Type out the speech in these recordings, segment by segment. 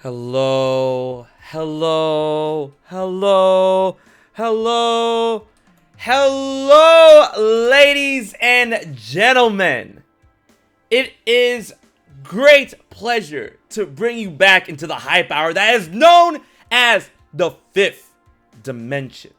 Hello, hello, hello, hello, hello, ladies and gentlemen. It is great pleasure to bring you back into the hype hour that is known as the fifth dimension.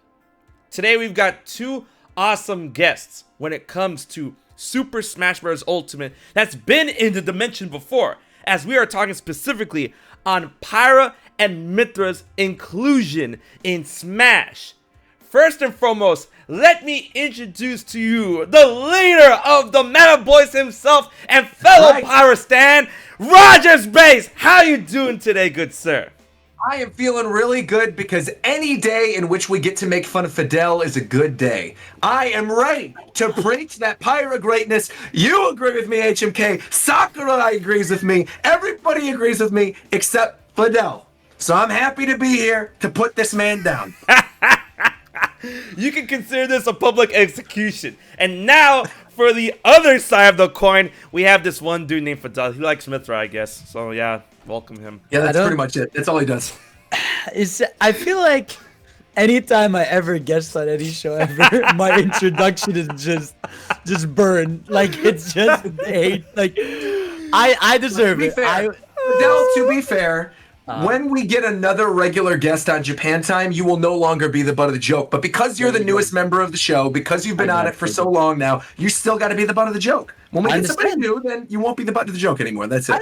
Today we've got two awesome guests when it comes to Super Smash Bros. Ultimate that's been in the dimension before, as we are talking specifically on Pyra and Mythra's inclusion in Smash. First and foremost, let me introduce to you the leader of the Meta Boys himself and fellow Pyra stan, Rogersbase. How you doing today, good sir? I am feeling really good because any day in which we get to make fun of Fidel is a good day. I am ready to preach that Pyra greatness. You agree with me, HMK. Sakurai agrees with me. Everybody agrees with me except Fidel. So I'm happy to be here to put this man down. You can consider this a public execution. And now, for the other side of the coin, we have this one dude named Fidel. He likes Mythra, I guess. So yeah, welcome him. Yeah, that's pretty much it. That's all he does. I feel like anytime I ever guest on any show ever, my introduction is just burned. Like it's just hate. Like I deserve it. Fidel, to be fair, when we get another regular guest on Japan Time, you will no longer be the butt of the joke. But because you're the newest member of the show, because you've been on it for so long now, you still got to be the butt of the joke. When we get somebody new, then you won't be the butt of the joke anymore. That's it.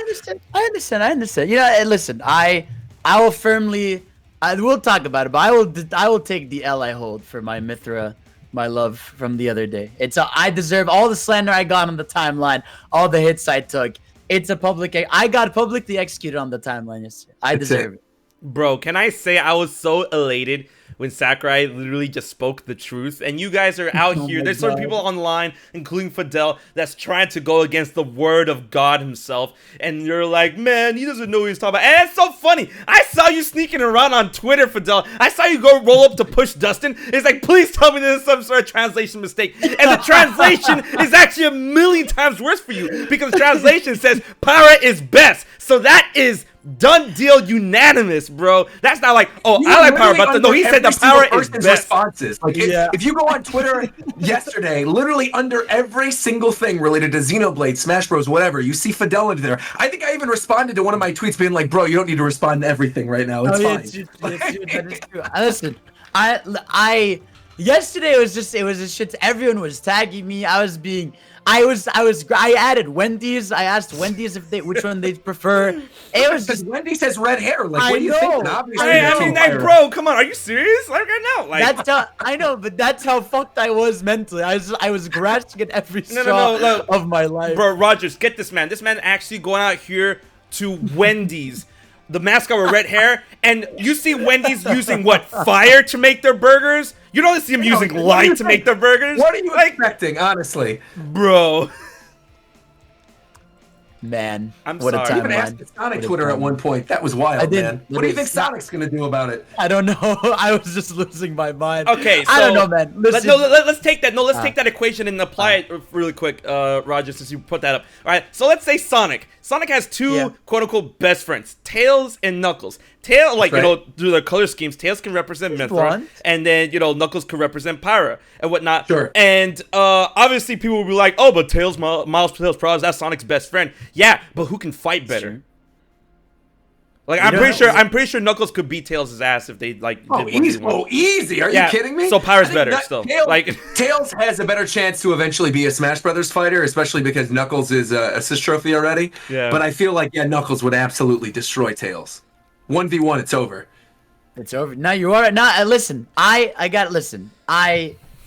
I understand. You know, listen, I will firmly, we'll talk about it, but I will take the L I hold for my Mythra, my love from the other day. I deserve all the slander I got on the timeline, all the hits I took. It's a I got publicly executed on the timeline yesterday. I deserve it. Bro, can I say I was so elated when Sakurai literally just spoke the truth, and you guys are out here. There's some people online, including Fidel, that's trying to go against the word of God himself, and you're like, man, he doesn't know what he's talking about. And it's so funny. I saw you sneaking around on Twitter, Fidel. I saw you go roll up to push Dustin. It's like, please tell me this is some sort of translation mistake. And the translation is actually a million times worse for you, because the translation says Pyra is best. So that is done deal unanimous, bro. That's not like, oh, I like Pyra, but no, he said the Pyra is best. Responses. Like, if you go on Twitter yesterday, literally under every single thing related to Xenoblade, Smash Bros, whatever, you see Fidelity there. I think I even responded to one of my tweets being like, bro, you don't need to respond to everything right now. It's fine. That is true. Listen, I yesterday it was just shit. Everyone was tagging me. I added Wendy's. I asked Wendy's which one they prefer. It was just Wendy's has red hair. Like, what do you think? I mean, like, bro, come on, are you serious? Like, I know, like that's how I know, but that's how fucked I was mentally. I was grasping at every straw of my life. Bro, Rogers, get this man. This man actually going out here to Wendy's, the mascot with red hair, and you see Wendy's using what, fire to make their burgers? You don't see them using light to make their burgers? What are you expecting, honestly? Bro. Man, I'm what sorry. a timeline. Even asked Sonic Twitter at one point. That was wild, man. What do you think Sonic's gonna do about it? I don't know. I was just losing my mind. Okay, so I don't know, man. Listen. Let's take that. No, let's take that equation and apply it really quick, Roger, since you put that up. All right, so let's say Sonic. Sonic has two quote-unquote best friends, Tails and Knuckles. Tails, like, you know, through their color schemes, Tails can represent Mythra, and then, you know, Knuckles can represent Pyra and whatnot. Sure. And obviously people will be like, oh, but Miles Tails Prods, that's Sonic's best friend. Yeah, but who can fight better? Like, I'm pretty sure Knuckles could beat Tails' ass if they like. Easy! Are you kidding me? So Pyra's better still. Tails has a better chance to eventually be a Smash Brothers fighter, especially because Knuckles is a assist trophy already. Yeah. But I feel like Knuckles would absolutely destroy Tails. 1v1, it's over. It's over. Now you are not. Listen,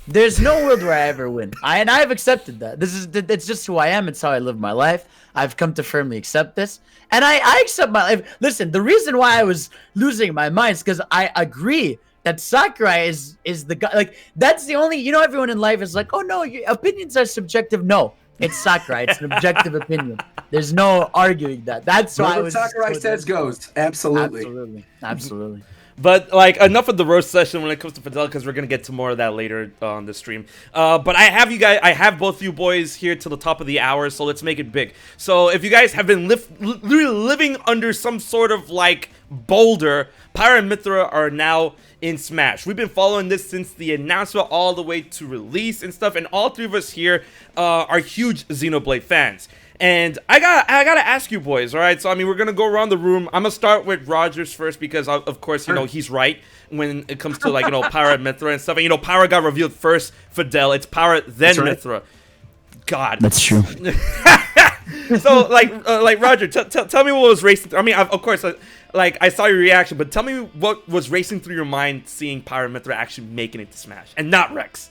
there's no world where I ever win. And I've accepted that. It's just who I am. It's how I live my life. I've come to firmly accept this. And I accept my life. Listen, the reason why I was losing my mind is because I agree that Sakurai is the guy. Like, that's the only, you know, everyone in life is like, oh no, your opinions are subjective. No, it's Sakurai. It's an objective opinion. There's no arguing that. That's why I was. Sakurai says goes. Absolutely. Absolutely. But like enough of the roast session when it comes to Fidel, because we're gonna get to more of that later on the stream. But I have both you boys here till the top of the hour, so let's make it big. So if you guys have been literally living under some sort of like boulder, Pyra Mythra are now in Smash. We've been following this since the announcement all the way to release and stuff, and all three of us here are huge Xenoblade fans. And I gotta ask you boys, all right? So, I mean, we're going to go around the room. I'm going to start with Rogers first because, of course, you know, he's right when it comes to, like, you know, Pyra Mythra and stuff. And, you know, Pyra got revealed first, Fidel. It's Pyra, then Mythra. God. That's true. So, like Roger, tell me what was racing through. I mean, of course, like, I saw your reaction, but tell me what was racing through your mind seeing Pyra Mythra actually making it to Smash and not Rex.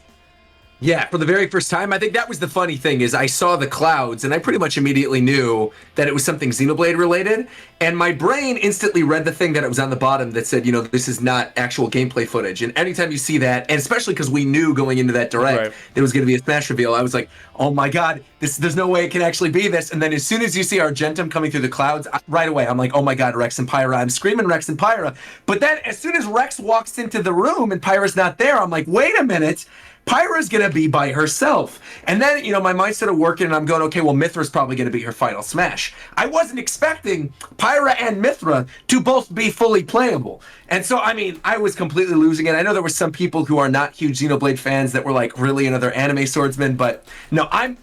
Yeah, for the very first time, I think that was the funny thing is I saw the clouds and I pretty much immediately knew that it was something Xenoblade related. And my brain instantly read the thing that it was on the bottom that said, you know, this is not actual gameplay footage. And anytime you see that, and especially because we knew going into that direct there was going to be a Smash reveal, I was like, oh my God, there's no way it can actually be this. And then as soon as you see Argentum coming through the clouds, right away, I'm like, oh my God, Rex and Pyra. I'm screaming Rex and Pyra. But then as soon as Rex walks into the room and Pyra's not there, I'm like, wait a minute. Pyra's going to be by herself. And then, you know, my mind started working and I'm going, okay, well, Mythra's probably going to be her final Smash. I wasn't expecting Pyra and Mythra to both be fully playable. And so, I mean, I was completely losing it. I know there were some people who are not huge Xenoblade fans that were like, really another anime swordsman, but no, I'm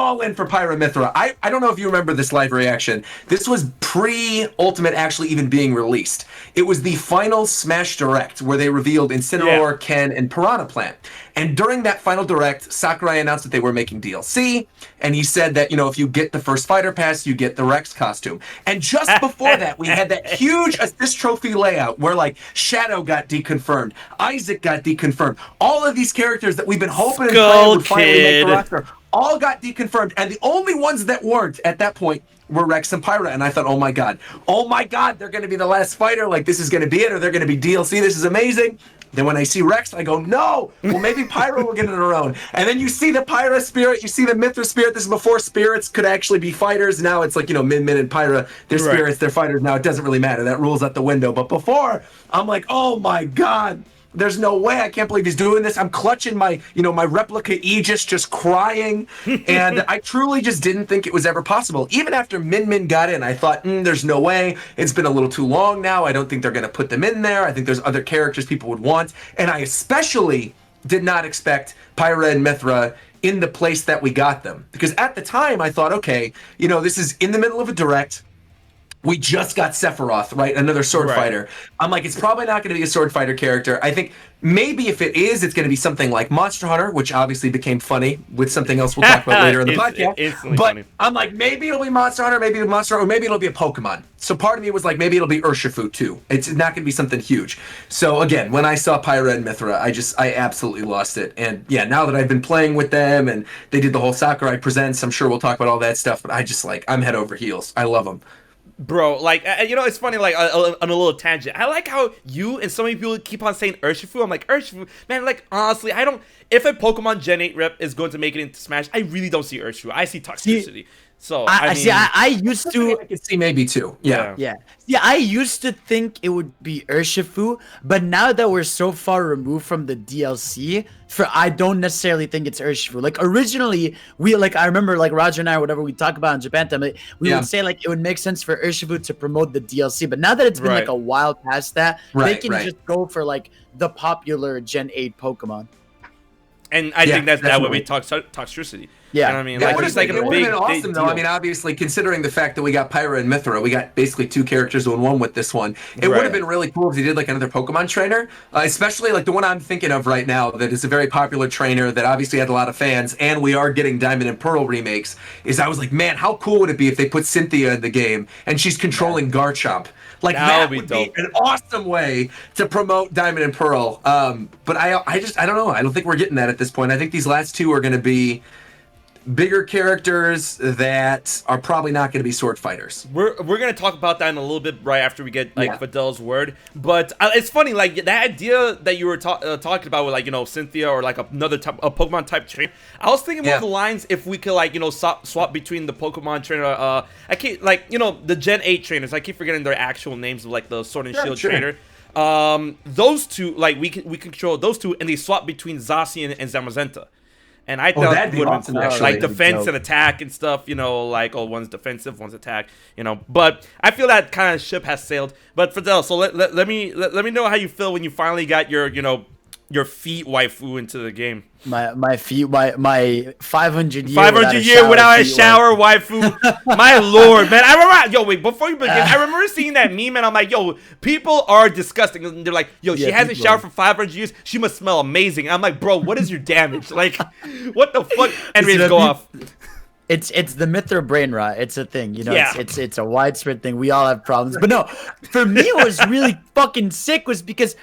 all in for Pyra Mythra. I don't know if you remember this live reaction. This was pre-Ultimate actually even being released. It was the final Smash Direct where they revealed Incineroar, Ken, and Piranha Plant. And during that final direct, Sakurai announced that they were making DLC, and he said that, you know, if you get the first fighter pass, you get the Rex costume. And just before that, we had that huge assist trophy layout where, like, Shadow got deconfirmed, Isaac got deconfirmed. All of these characters that we've been hoping and praying would finally make the roster all got deconfirmed, and the only ones that weren't at that point were Rex and Pyra. And I thought, oh my God, they're going to be the last fighter. Like, this is going to be it, or they're going to be DLC. This is amazing. Then when I see Rex, I go, no, well, maybe Pyra will get it her own. And then you see the Pyra spirit, you see the Mythra spirit. This is before spirits could actually be fighters. Now it's like, you know, Min and Pyra, they're spirits, they're fighters. Now it doesn't really matter. That rule's out the window. But before, I'm like, oh my God. There's no way. I can't believe he's doing this. I'm clutching my, you know, my replica Aegis, just crying. And I truly just didn't think it was ever possible. Even after Min got in, I thought, there's no way. It's been a little too long now. I don't think they're going to put them in there. I think there's other characters people would want. And I especially did not expect Pyra and Mythra in the place that we got them. Because at the time, I thought, okay, you know, this is in the middle of a direct. We just got Sephiroth, right? Another sword fighter. I'm like, it's probably not going to be a sword fighter character. I think maybe if it is, it's going to be something like Monster Hunter, which obviously became funny with something else we'll talk about later in the podcast. But funny. I'm like, maybe it'll be Monster Hunter, maybe it'll be Monster Hunter, or maybe it'll be a Pokemon. So part of me was like, maybe it'll be Urshifu too. It's not going to be something huge. So again, when I saw Pyra and Mythra, I absolutely lost it. And yeah, now that I've been playing with them and they did the whole Sakurai Presents, I'm sure we'll talk about all that stuff, but I just like, I'm head over heels. I love them. Bro, like, you know, it's funny, like, on a little tangent. I like how you and so many people keep on saying Urshifu. I'm like, Urshifu, man, like, honestly, I don't, if a Pokemon Gen 8 rep is going to make it into Smash, I really don't see Urshifu. I see Toxtricity. So, I mean, I used to. I could see maybe two. Yeah. I used to think it would be Urshifu, but now that we're so far removed from the DLC, I don't necessarily think it's Urshifu. Like originally, I remember like Roger and I, whatever we talk about in Japan time, we would say like it would make sense for Urshifu to promote the DLC. But now that it's been like a while past that, they can just go for like the popular Gen 8 Pokemon. And I think that's that would be Toxtricity. Yeah, you know what I mean, like it's like a big, been awesome though. Deal. I mean, obviously, considering the fact that we got Pyra and Mythra, we got basically two characters doing one with this one. It would have been really cool if they did like another Pokemon trainer, especially like the one I'm thinking of right now that is a very popular trainer that obviously had a lot of fans, and we are getting Diamond and Pearl remakes. I was like, man, how cool would it be if they put Cynthia in the game and she's controlling Garchomp? Like that would be an awesome way to promote Diamond and Pearl. But I don't know. I don't think we're getting that at this point. I think these last two are going to be bigger characters that are probably not going to be sword fighters. We're going to talk about that in a little bit right after we get like Fidel's word. But it's funny, like that idea that you were talking about with like, you know, Cynthia or like another type, a Pokemon type trainer. I was thinking more of the lines if we could like, you know, swap between the Pokemon trainer. I keep like, you know, the Gen 8 trainers. I keep forgetting their actual names of like the Sword and Shield trainer. those two, like we control those two, and they swap between Zacian and Zamazenta. And I thought that'd be would have awesome, been cool. actually. Like defense and attack and stuff, you know, like one's defensive, one's attack, you know. But I feel that kind of ship has sailed. But Fidel, so let me know how you feel when you finally got your, you know, your feet waifu into the game. My feet, my 500 year without a shower waifu. My lord, man. I remember, yo, wait, before you begin, I remember seeing that meme and I'm like, yo, people are disgusting. And they're like, yo, she hasn't showered for 500 years. She must smell amazing. And I'm like, bro, what is your damage? Like, what the fuck? Anyways, go off. It's the Mythra brain rot. It's a thing, you know. Yeah. It's a widespread thing. We all have problems, but no, for me, what was really fucking sick was because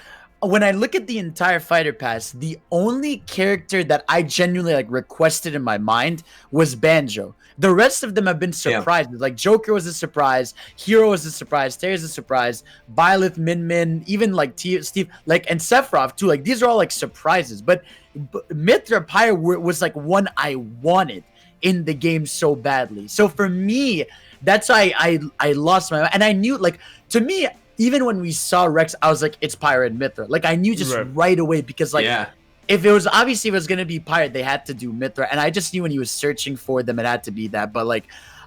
when I look at the entire fighter pass, the only character that I genuinely like requested in my mind was Banjo. The rest of them have been surprises. Like Joker was a surprise, Hero was a surprise, Terry's a surprise, Byleth, Min, even like Steve, like and Sephiroth too. Like these are all like surprises. But Mythra Pyra was like one I wanted in the game so badly. So for me, that's why I lost my mind. And I knew, like, to me, even when we saw Rex, I was like, it's Pyra and Mythra. Like, I knew just right away because, like, if it was obviously if it was going to be Pyra, they had to do Mythra. And I just knew when he was searching for them, it had to be that. But, like,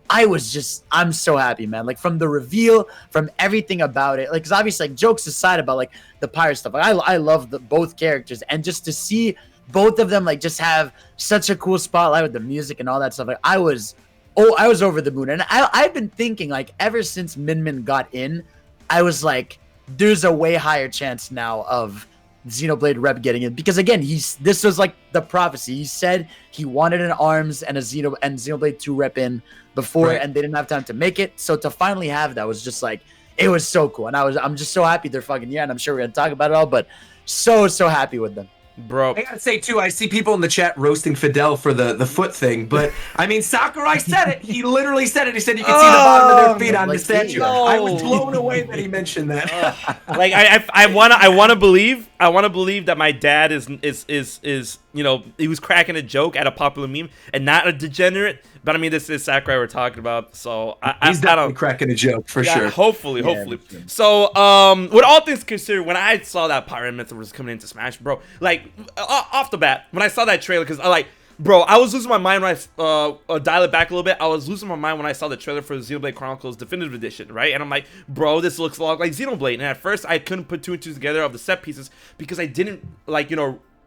I'm so happy, man. Like, from the reveal, from everything about it. Like, because obviously, like, jokes aside about, like, the Pyra stuff. Like, I love both characters. And just to see both of them, like, just have such a cool spotlight with the music and all that stuff. Like, I was over the moon. And I've been thinking, like, ever since Min got in, I was like, there's a way higher chance now of Xenoblade Rep getting it. Because again, this was like the prophecy. He said he wanted an ARMS and Xenoblade 2 Rep in before, and they didn't have time to make it. So to finally have that was just like, it was so cool. And I'm just so happy they're fucking here, and I'm sure we're gonna talk about it all, but so happy with them. Bro, I gotta say too, I see people in the chat roasting Fidel for the foot thing, but I mean, Sakurai said it. He literally said it. He said you can see the bottom of their feet on the statue. No. I was blown away that he mentioned that. Like I wanna believe that my dad is you know, he was cracking a joke at a popular meme and not a degenerate. But I mean, this is Sakurai we're talking about, so He's definitely cracking a joke for sure. Hopefully. So, with all things considered, when I saw that Pyra Mythra was coming into Smash, bro, like off the bat, when I saw that trailer, because I was losing my mind when I dial it back a little bit. I was losing my mind when I saw the trailer for the Xenoblade Chronicles Definitive Edition, right? And I'm like, bro, this looks a lot like Xenoblade. And at first, I couldn't put two and two together of the set pieces because I didn't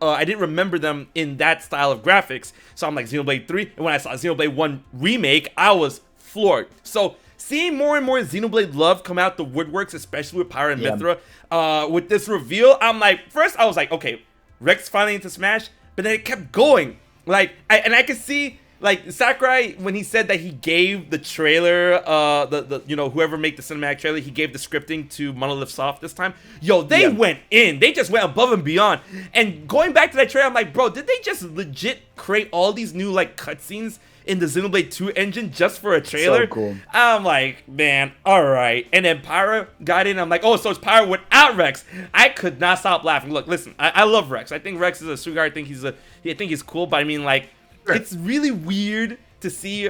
I didn't remember them in that style of graphics. So I'm like, Xenoblade 3. And when I saw Xenoblade 1 Remake, I was floored. So seeing more and more Xenoblade love come out the woodworks, especially with Pyra and Mythra, with this reveal, I'm like, first I was like, okay, Rex finally into Smash. But then it kept going. Like, I could see, like, Sakurai, when he said that he gave the trailer, you know, whoever made the cinematic trailer, he gave the scripting to Monolith Soft this time. Yo, they went in. They just went above and beyond. And going back to that trailer, I'm like, bro, did they just legit create all these new, like, cutscenes in the Xenoblade 2 engine just for a trailer? So cool. I'm like, man, all right. And then Pyra got in. I'm like, oh, so it's Pyra without Rex. I could not stop laughing. Look, listen, I love Rex. I think Rex is a sweetheart. I think he's cool, but I mean, like, it's really weird to see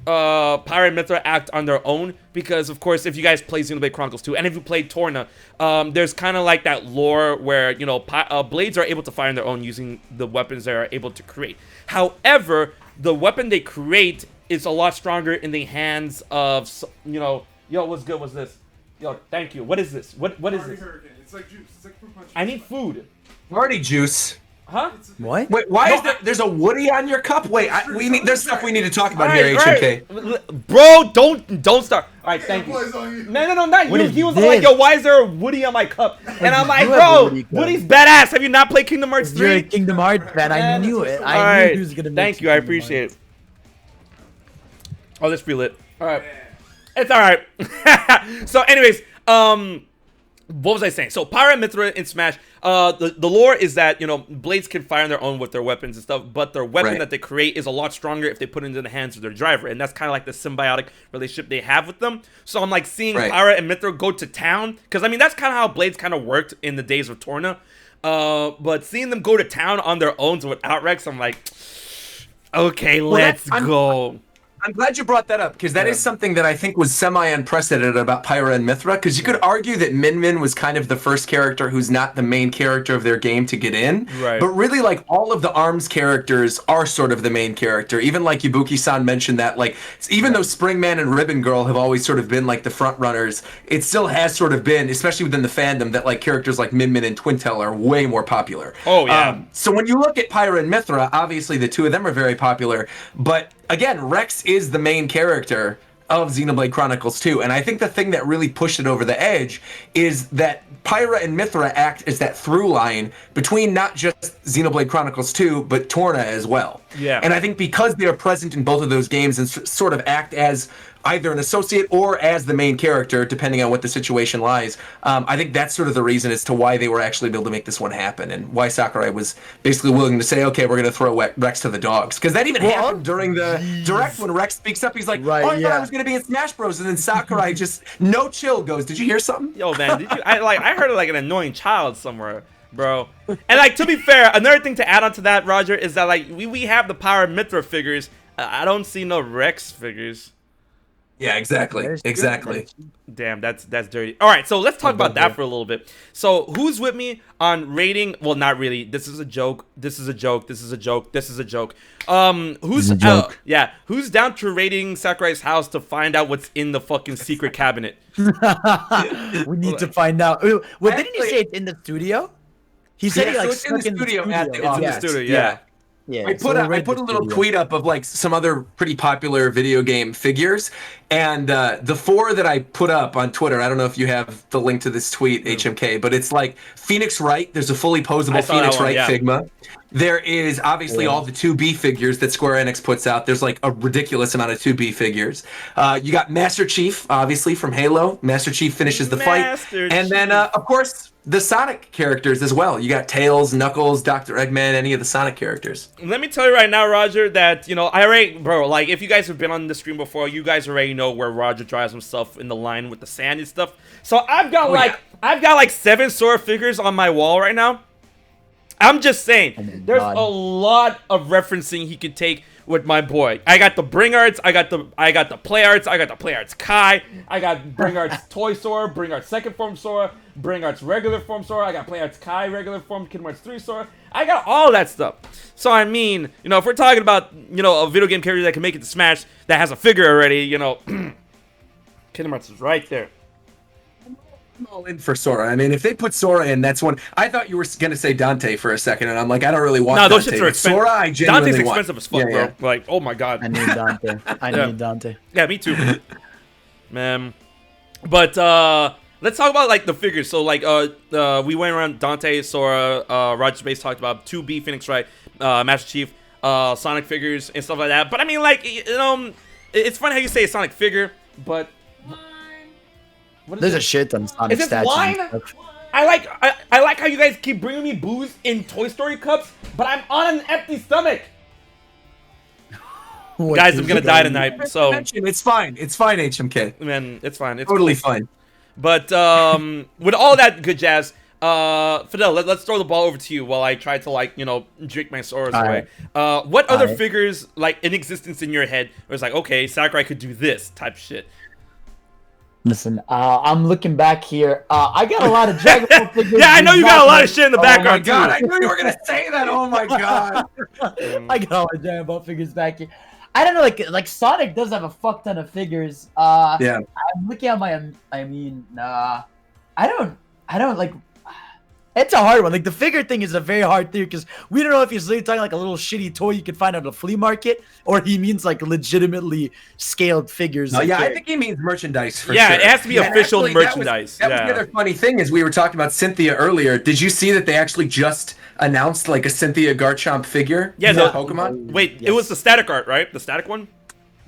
Pyra and Mythra act on their own because, of course, if you guys play Xenoblade Chronicles 2 and if you played Torna, there's kind of like that lore where, you know, blades are able to fire on their own using the weapons they are able to create. However, the weapon they create is a lot stronger in the hands of, you know, yo, what's good? What's this? Yo, thank you. What is this? What is this? It's like juice. It's like fruit punch. I need food. Party juice. Huh? What? Wait, why is there's a Woody on your cup? Wait, there's stuff we need to talk about here, HMK. Bro, don't start. All right, thank you. No, not What you. is He was this? like, yo, why is there a Woody on my cup? And I'm like, bro, Woody's badass. Have you not played Kingdom Hearts 3? You're a Kingdom Hearts fan. I knew it. I knew he was gonna make Thank you. I appreciate it. Oh, this free lit. All right. It's all right. So, anyways, what was I saying? So Pyra and Mythra in Smash, the lore is that, you know, blades can fire on their own with their weapons and stuff, but their weapon that they create is a lot stronger if they put it into the hands of their driver, and that's kind of like the symbiotic relationship they have with them. So I'm like seeing Pyra and Mythra go to town, because I mean that's kind of how blades kind of worked in the days of Torna, but seeing them go to town on their own without Rex, I'm like, okay, let's go. I'm glad you brought that up, because that is something that I think was semi-unprecedented about Pyra and Mythra, because you could argue that Min Min was kind of the first character who's not the main character of their game to get in, but really, like, all of the ARMS characters are sort of the main character. Even, like, Ibuki-san mentioned that, like, even though Springman and Ribbon Girl have always sort of been, like, the front runners, it still has sort of been, especially within the fandom, that, like, characters like Min Min and Twintel are way more popular. Oh, yeah. So when you look at Pyra and Mythra, obviously the two of them are very popular, but again, Rex is the main character of Xenoblade Chronicles 2, and I think the thing that really pushed it over the edge is that Pyra and Mythra act as that through line between not just Xenoblade Chronicles 2, but Torna as well. Yeah. And I think because they are present in both of those games and sort of act as either an associate or as the main character, depending on what the situation lies, I think that's sort of the reason as to why they were actually able to make this one happen, and why Sakurai was basically willing to say, okay, we're going to throw Rex to the dogs. Because that even happened during the direct when Rex speaks up. He's like, I thought I was going to be in Smash Bros. And then Sakurai just, no chill, goes, did you hear something? Yo, man, did you? I heard it like an annoying child somewhere, bro. And like, to be fair, another thing to add on to that, Roger, is that like we have the Pyra Mythra figures. I don't see no Rex figures. Yeah, exactly. Exactly. Damn, that's dirty. All right, so let's talk about that for a little bit. So who's with me on rating? Well, not really. This is a joke. This is a joke. This is a joke. This is a joke. Who's yeah? Who's down to raiding Sakurai's house to find out what's in the fucking secret cabinet? We need to find out. Well, didn't he say it's in the studio? He said he like it's in the studio at the It's in the office. studio. Yeah. Yeah, I put a little tweet up of like some other pretty popular video game figures, and the 4 that I put up on Twitter, I don't know if you have the link to this tweet, HMK, but it's like Phoenix Wright. There's a fully posable Phoenix Wright Figma. There is obviously all the 2B figures that Square Enix puts out. There's like a ridiculous amount of 2B figures. You got Master Chief, obviously, from Halo. Master Chief finishes the fight. And then, of course, the Sonic characters as well. You got Tails, Knuckles, Dr. Eggman, any of the Sonic characters. Let me tell you right now, Roger, that, you know, I already, bro, like, if you guys have been on the stream before, you guys already know where Roger drives himself in the line with the sand and stuff. So I've got I've got like 7 Sora figures on my wall right now. I'm just saying, there's a lot of referencing he could take with my boy. I got the Bring Arts, I got the Play Arts, I got the Play Arts Kai, I got Bring Arts Toy Sora, Bring Arts Second Form Sora, Bring Arts Regular Form Sora, I got Play Arts Kai Regular Form, Kingdom Hearts 3 Sora. I got all that stuff. So I mean, you know, if we're talking about, you know, a video game character that can make it to Smash that has a figure already, you know, Kingdom Hearts is right there. I'm all in for Sora. I mean, if they put Sora in, that's one. I thought you were going to say Dante for a second, and I'm like, I don't really want Dante. No, those shits are expensive. Sora, I genuinely Dante's want. expensive as fuck, bro. Like, oh my god. I need Dante. I need Dante. Yeah, me too. Man. But, let's talk about, like, the figures. So, like, we went around Dante, Sora, Rogersbase talked about 2B, Phoenix Wright, Master Chief, Sonic figures, and stuff like that. But, I mean, like, you know, it's funny how you say a Sonic figure, but... There's a shit ton of Sonic statues. Wine? I like how you guys keep bringing me booze in Toy Story cups, but I'm on an empty stomach. Guys, I'm gonna die tonight, so... It's fine. It's fine, HMK. Man, it's fine. It's totally cool. fine. But, with all that good jazz, Fidel, let's throw the ball over to you while I try to, like, you know, drink my sorrows away. What other figures, like, in existence in your head, where it's like, okay, Sakurai could do this type shit? Listen, I'm looking back here. I got a lot of Dragon Ball figures. Yeah, I know you got a lot of shit in the background, too. I knew you were going to say that. Oh, my God. I got a lot of Dragon Ball figures back here. I don't know, like Sonic does have a fuck ton of figures. Yeah. I'm looking at my, I mean, I don't, like, it's a hard one. Like, the figure thing is a very hard thing because we don't know if he's literally talking like a little shitty toy you can find at a flea market or he means like legitimately scaled figures. Oh, yeah, I think he means merchandise for sure. Yeah, it has to be official merchandise. That was the other funny thing is we were talking about Cynthia earlier. Did you see that they actually just announced like a Cynthia Garchomp figure? Yeah, Pokemon. Wait, it was the static art, right? The static one?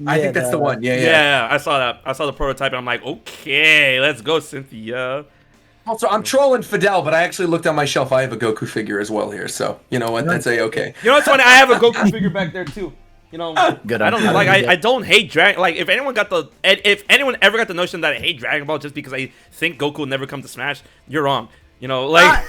I think that's the one. Yeah, I saw that. I saw the prototype and I'm like, okay, let's go, Cynthia. Also, I'm trolling Fidel, but I actually looked on my shelf. I have a Goku figure as well here, so you know what? That's okay. You know what's funny? I have a Goku figure back there too. You know, good. I don't like. I don't hate Dragon. Like, if anyone ever got the notion that I hate Dragon Ball just because I think Goku will never come to Smash, you're wrong. You know, like,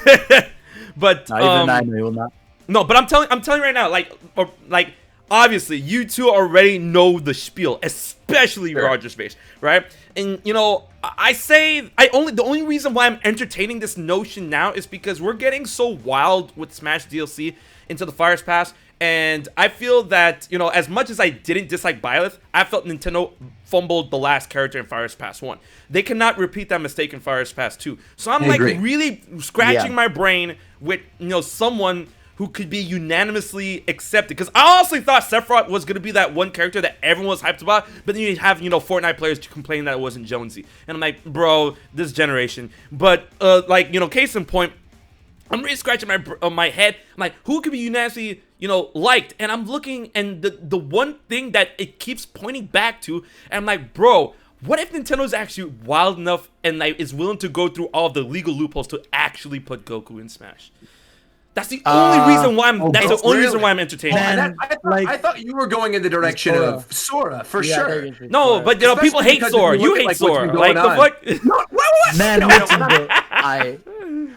but even I will not. No, but I'm telling you right now, like obviously you two already know the spiel, especially Rogersbase, right? And you know, the only reason why I'm entertaining this notion now is because we're getting so wild with Smash DLC into the Fires Pass. And I feel that, you know, as much as I didn't dislike Byleth, I felt Nintendo fumbled the last character in Fires Pass 1. They cannot repeat that mistake in Fires Pass 2. So I'm like really scratching my brain with, you know, someone who could be unanimously accepted. Because I honestly thought Sephiroth was going to be that one character that everyone was hyped about. But then you have, you know, Fortnite players complaining that it wasn't Jonesy. And I'm like, bro, this generation. But, like, you know, case in point, I'm really scratching my head. I'm like, who could be unanimously, you know, liked? And I'm looking, and the one thing that it keeps pointing back to, and I'm like, bro, what if Nintendo's actually wild enough and like is willing to go through all of the legal loopholes to actually put Goku in Smash? That's the only reason why I'm. That's the only reason why I'm entertaining. Man, I thought you were going in the direction of Sora for sure. No, but you know, people hate Sora. You hate Sora. Like the fuck? No, what? Man, Nintendo,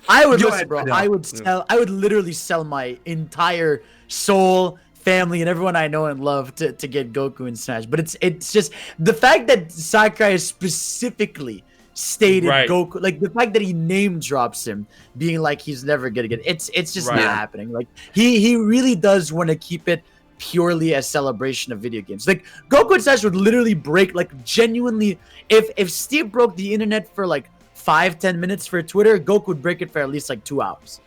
I would listen, bro. I would literally sell my entire soul, family, and everyone I know and love to get Goku in Smash. But it's just the fact that Sakurai is specifically stated Goku, like the fact that he name drops him, being like he's never gonna get it's just not happening. Like he really does want to keep it purely a celebration of video games. Like Goku in Smash would literally break, like genuinely, if Steve broke the internet for like 5-10 minutes for Twitter, Goku would break it for at least like 2 hours.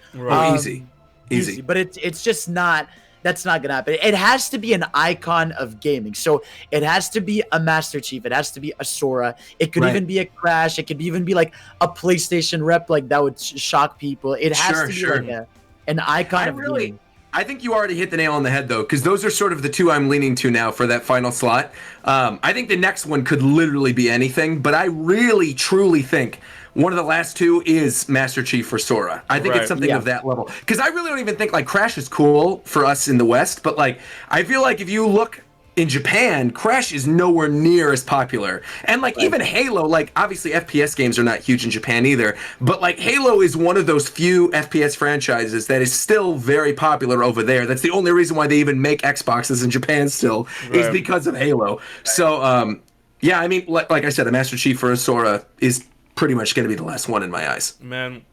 Easy. But it's just not. That's not gonna happen. It has to be an icon of gaming. So it has to be a Master Chief. It has to be a Sora. It could even be a Crash. It could even be like a PlayStation rep. Like that would shock people. It has to be like an icon of gaming. I think you already hit the nail on the head though, because those are sort of the two I'm leaning to now for that final slot. I think the next one could literally be anything, but I really truly think one of the last two is Master Chief for Sora. I think it's something of that level. Because I really don't even think like Crash is cool for us in the West, but like I feel like if you look in Japan, Crash is nowhere near as popular. And like even Halo, like obviously FPS games are not huge in Japan either, but like Halo is one of those few FPS franchises that is still very popular over there. That's the only reason why they even make Xboxes in Japan still is because of Halo. So yeah, I mean like I said, a Master Chief for a Sora is pretty much going to be the last one in my eyes. Man.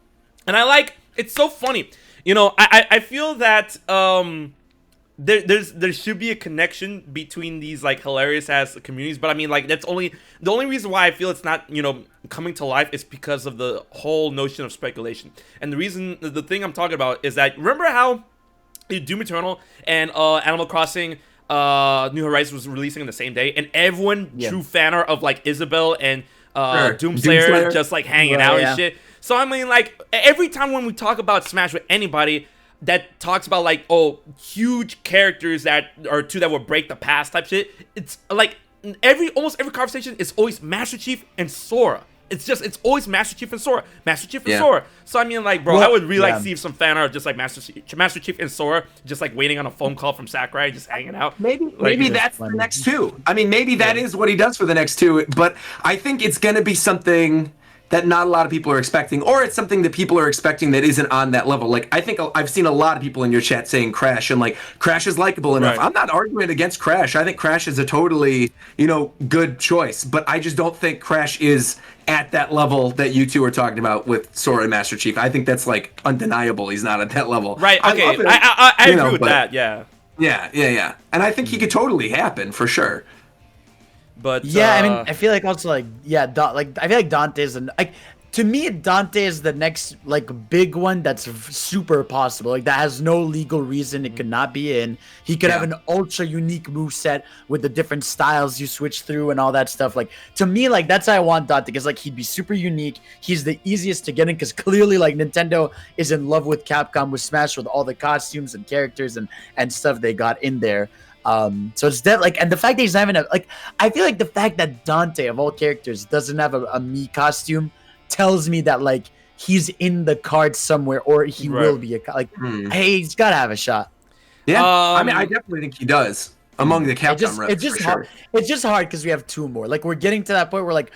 And I like, it's so funny. You know, I feel that there should be a connection between these like hilarious ass communities, but I mean like that's the only reason why I feel it's not, you know, coming to life is because of the whole notion of speculation. And the thing I'm talking about is that, remember how Doom Eternal and Animal Crossing New Horizons was releasing on the same day, and everyone true fan art of like Isabelle and Doomslayer just like hanging out and shit. So I mean, like every time when we talk about Smash with anybody that talks about like, oh, huge characters that will break the past type shit, it's like almost every conversation is always Master Chief and Sora. It's always Master Chief and Sora. Master Chief and Sora. So I mean, like, bro, I would really like to see some fan art just like Master Chief and Sora, just like waiting on a phone call from Sakurai, just hanging out. Maybe that's the next two. I mean, maybe that is what he does for the next two. But I think it's gonna be something that not a lot of people are expecting, or it's something that people are expecting that isn't on that level. Like, I think I've seen a lot of people in your chat saying Crash, and like, Crash is likable enough. I'm not arguing against Crash. I think Crash is a totally, you know, good choice, but I just don't think Crash is at that level that you two are talking about with Sora and Master Chief. I think that's like undeniable. He's not at that level. Right, okay, I agree with that, Yeah, and I think he could totally happen, for sure. But yeah, I mean, I feel like also like I feel like Dante's to me, Dante is the next like big one that's super possible. Like that has no legal reason it could not be in. He could have an ultra unique moveset with the different styles you switch through and all that stuff. Like to me, like that's how I want Dante, because like he'd be super unique. He's the easiest to get in because clearly like Nintendo is in love with Capcom with Smash, with all the costumes and characters and stuff they got in there. So it's that like, and the fact that he's not even like, I feel like the fact that Dante of all characters doesn't have a Mii costume tells me that like he's in the cards somewhere, or he will be hey, he's gotta have a shot. Yeah, I mean, I definitely think he does among the Capcom reps. It's just hard because we have two more. Like we're getting to that point where like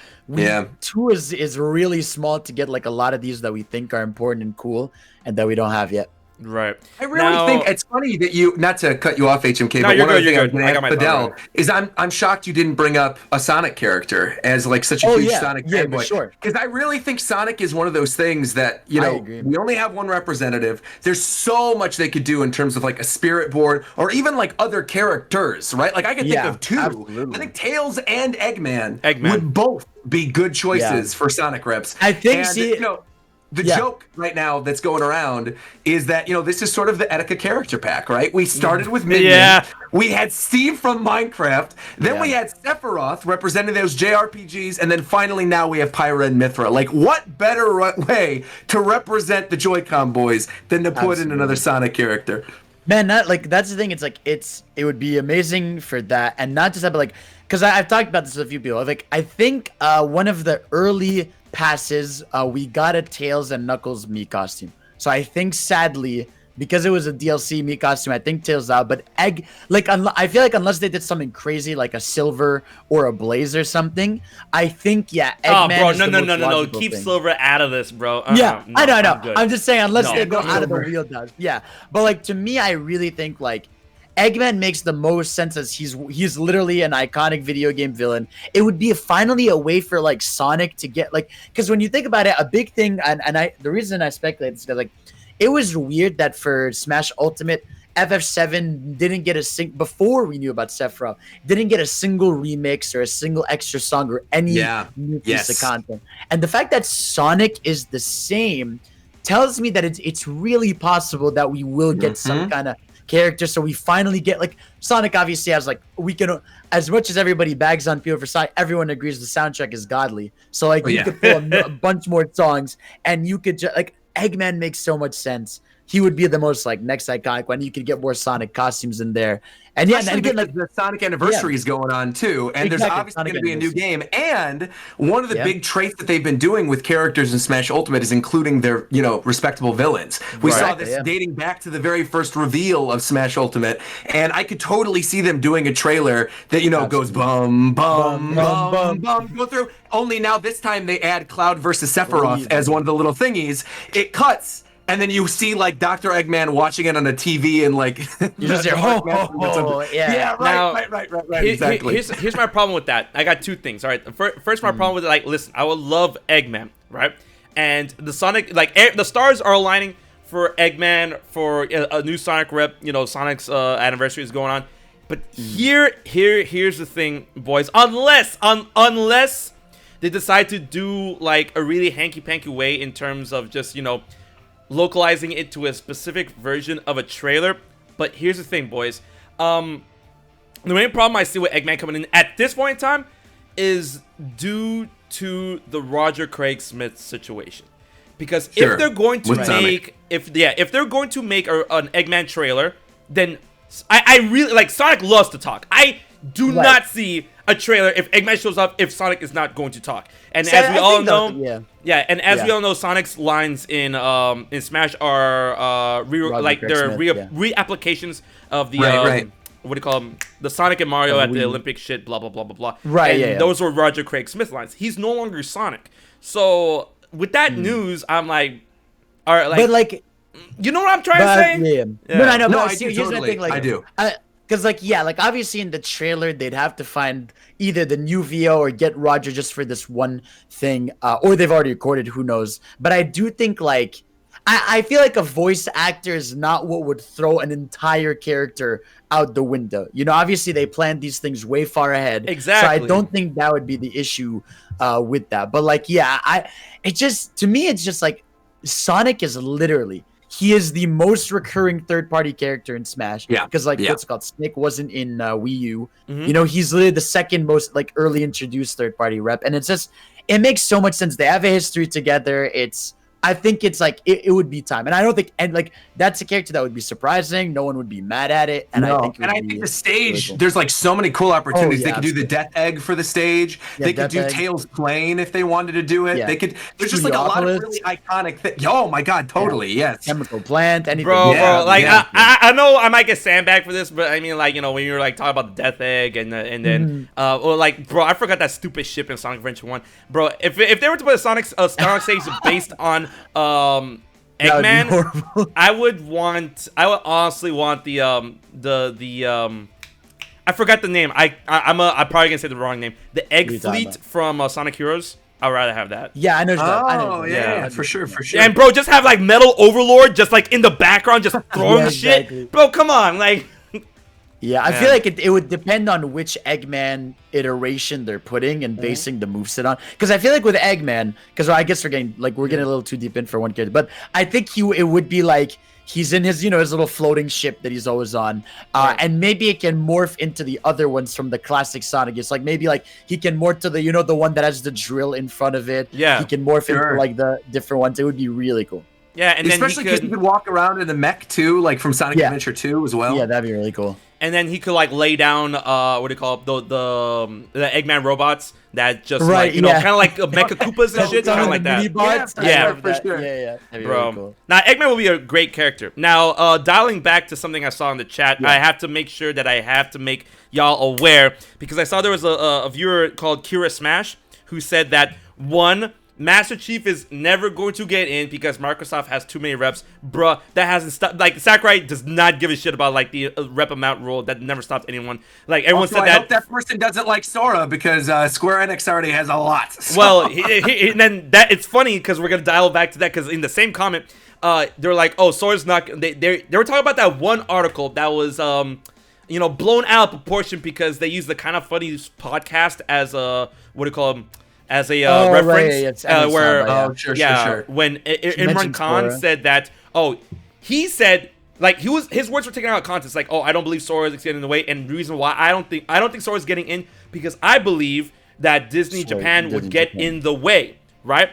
two is really small to get like a lot of these that we think are important and cool and that we don't have yet. Right. I really think it's funny that you, not to cut you off, HMK, but you're one good, other thing you're I was good. going I to got my ask Fidel thought is I'm shocked you didn't bring up a Sonic character as like such a huge Sonic fanboy. for sure. Because I really think Sonic is one of those things that, you know, we only have one representative. There's so much they could do in terms of like a spirit board or even like other characters, right? Like I could think of two. Absolutely. I think Tails and Eggman would both be good choices for Sonic reps. I think, and, you know, the joke right now that's going around is that, you know, this is sort of the Etika character pack, right? We started with Minion. We had Steve from Minecraft. Then we had Sephiroth representing those JRPGs. And then finally now we have Pyra and Mythra. Like, what better way to represent the Joy-Con boys than to put in another Sonic character? Man, that's the thing. It's like, it would be amazing for that. And not just that, but like, because I've talked about this with a few people. Like, I think one of the early passes, we got a Tails and Knuckles Mii costume. So I think sadly, because it was a DLC Mii costume, I think Tails out. But I feel like unless they did something crazy like a Silver or a Blaze or something, I think Eggman no, keep thing. Silver out of this, bro. No, I know. I'm just saying unless they go out of the wheelhouse. Yeah, but like to me, I really think like Eggman makes the most sense as he's literally an iconic video game villain. It would be finally a way for like Sonic to get like, because when you think about it, a big thing, and the reason I speculate is because like it was weird that for Smash Ultimate, FF7 didn't get before we knew about Sephiroth, didn't get a single remix or a single extra song or any new piece of content. And the fact that Sonic is the same tells me that it's really possible that we will get some kind of character. So we finally get like Sonic obviously has like, we can, as much as everybody bags on people for Sonic, everyone agrees the soundtrack is godly. So like you could pull a bunch more songs and you could just like Eggman makes so much sense. He would be the most like next iconic one. You could get more Sonic costumes in there. And and again, like the Sonic anniversary is going on too. And there's obviously going to be a new game. And one of the big traits that they've been doing with characters in Smash Ultimate is including their, you know, respectable villains. We saw this dating back to the very first reveal of Smash Ultimate. And I could totally see them doing a trailer that, you know, goes bum, bum, bum, bum, bum, go through. Only now this time they add Cloud versus Sephiroth as one of the little thingies. It cuts. And then you see like Dr. Eggman watching it on a TV and like you just hear right, exactly. Here's my problem with that. I got two things. All right, first my problem with it, like, listen, I would love Eggman, right? And the Sonic, like the stars are aligning for Eggman for a new Sonic rep. You know, Sonic's anniversary is going on. But here's the thing, boys. Unless they decide to do like a really hanky-panky way in terms of just, you know, localizing it to a specific version of a trailer. But here's the thing, boys. The main problem I see with Eggman coming in at this point in time is due to the Roger Craig Smith situation. Because if they're going to make if they're going to make an Eggman trailer, then I really like Sonic loves to talk. I do not see a trailer if Eggman shows up if Sonic is not going to talk. And as we all know, we all know, Sonic's lines in Smash are re-applications of the what do you call them? The Sonic and Mario at the Olympic shit, blah blah blah blah blah. Those were Roger Craig Smith lines. He's no longer Sonic. So with that news, I'm like, all right, like, but like, you know what I'm trying to say? No, I know. No, but here's the thing, like, I do. Because, like, like, obviously in the trailer, they'd have to find either the new VO or get Roger just for this one thing, or they've already recorded, who knows. But I do think, like, I feel like a voice actor is not what would throw an entire character out the window. You know, obviously they planned these things way far ahead. Exactly. So I don't think that would be the issue with that. But, like, to me, it's just, like, Sonic is literally... He is the most recurring third-party character in Smash. Yeah. Because, like, what's it called? Snake wasn't in Wii U. You know, he's literally the second most, like, early introduced third-party rep. And it's just, it makes so much sense. They have a history together. I think it's like it would be time, and I don't think, and like that's a character that would be surprising. No one would be mad at it, and I think the stage. Really cool. There's like so many cool opportunities. They could do the Death Egg for the stage. They could do Tails Plane if they wanted to do it. They could. There's just like a lot of really iconic things. Oh my god, totally, yes. Chemical Plant, anything. Bro, like I know I might get sandbagged for this, but I mean, like, you know, when you're like talking about the Death Egg and then or like, bro, I forgot that stupid ship in Sonic Adventure 1, bro. If they were to put a Sonic stage based on That would be Eggman, horrible. I would honestly want the I forgot the name. I'm probably gonna say the wrong name. The Egg What are you talking Fleet from Sonic Heroes. I'd rather have that. Yeah, I know. I know. Oh yeah, for sure. And bro, just have like Metal Overlord just like in the background, just throwing shit. exactly. Bro, come on, like. Yeah, I feel like it would depend on which Eggman iteration they're putting and basing the moveset on. Because I feel like with Eggman, because I guess we're getting a little too deep in for one character, but I think it would be like he's in his his little floating ship that he's always on, and maybe it can morph into the other ones from the classic Sonic. It's like maybe like he can morph to the the one that has the drill in front of it. Yeah, he can morph into like the different ones. It would be really cool. Yeah, and especially because he could walk around in the mech too, like from Sonic Adventure 2 as well. Yeah, that'd be really cool. And then he could like lay down what do you call it, the Eggman robots that just like kind of like Mecha Koopas and shit, kind of like that. Yeah, for sure. Yeah, that'd be bro. really cool. Now Eggman will be a great character. Now dialing back to something I saw in the chat, I have to make sure that I have to make y'all aware because I saw there was a viewer called Kira Smash who said that Master Chief is never going to get in because Microsoft has too many reps. Bruh, that hasn't stopped. Like, Sakurai does not give a shit about, like, the rep amount rule. That never stopped anyone. Like, everyone said that. I hope that person doesn't like Sora because Square Enix already has a lot. So. Well, and then it's funny because we're going to dial back to that because in the same comment, they're like, oh, Sora's not... They were talking about that one article that was... blown out of proportion because they used the Kind of Funny podcast as a... What do you call them? As a reference, sure. When Imran Khan said that, he said like his words were taken out of context. Like, I don't believe Sora is getting in the way, and the reason why I don't think Sora is getting in because I believe that Disney Japan would get in the way, right?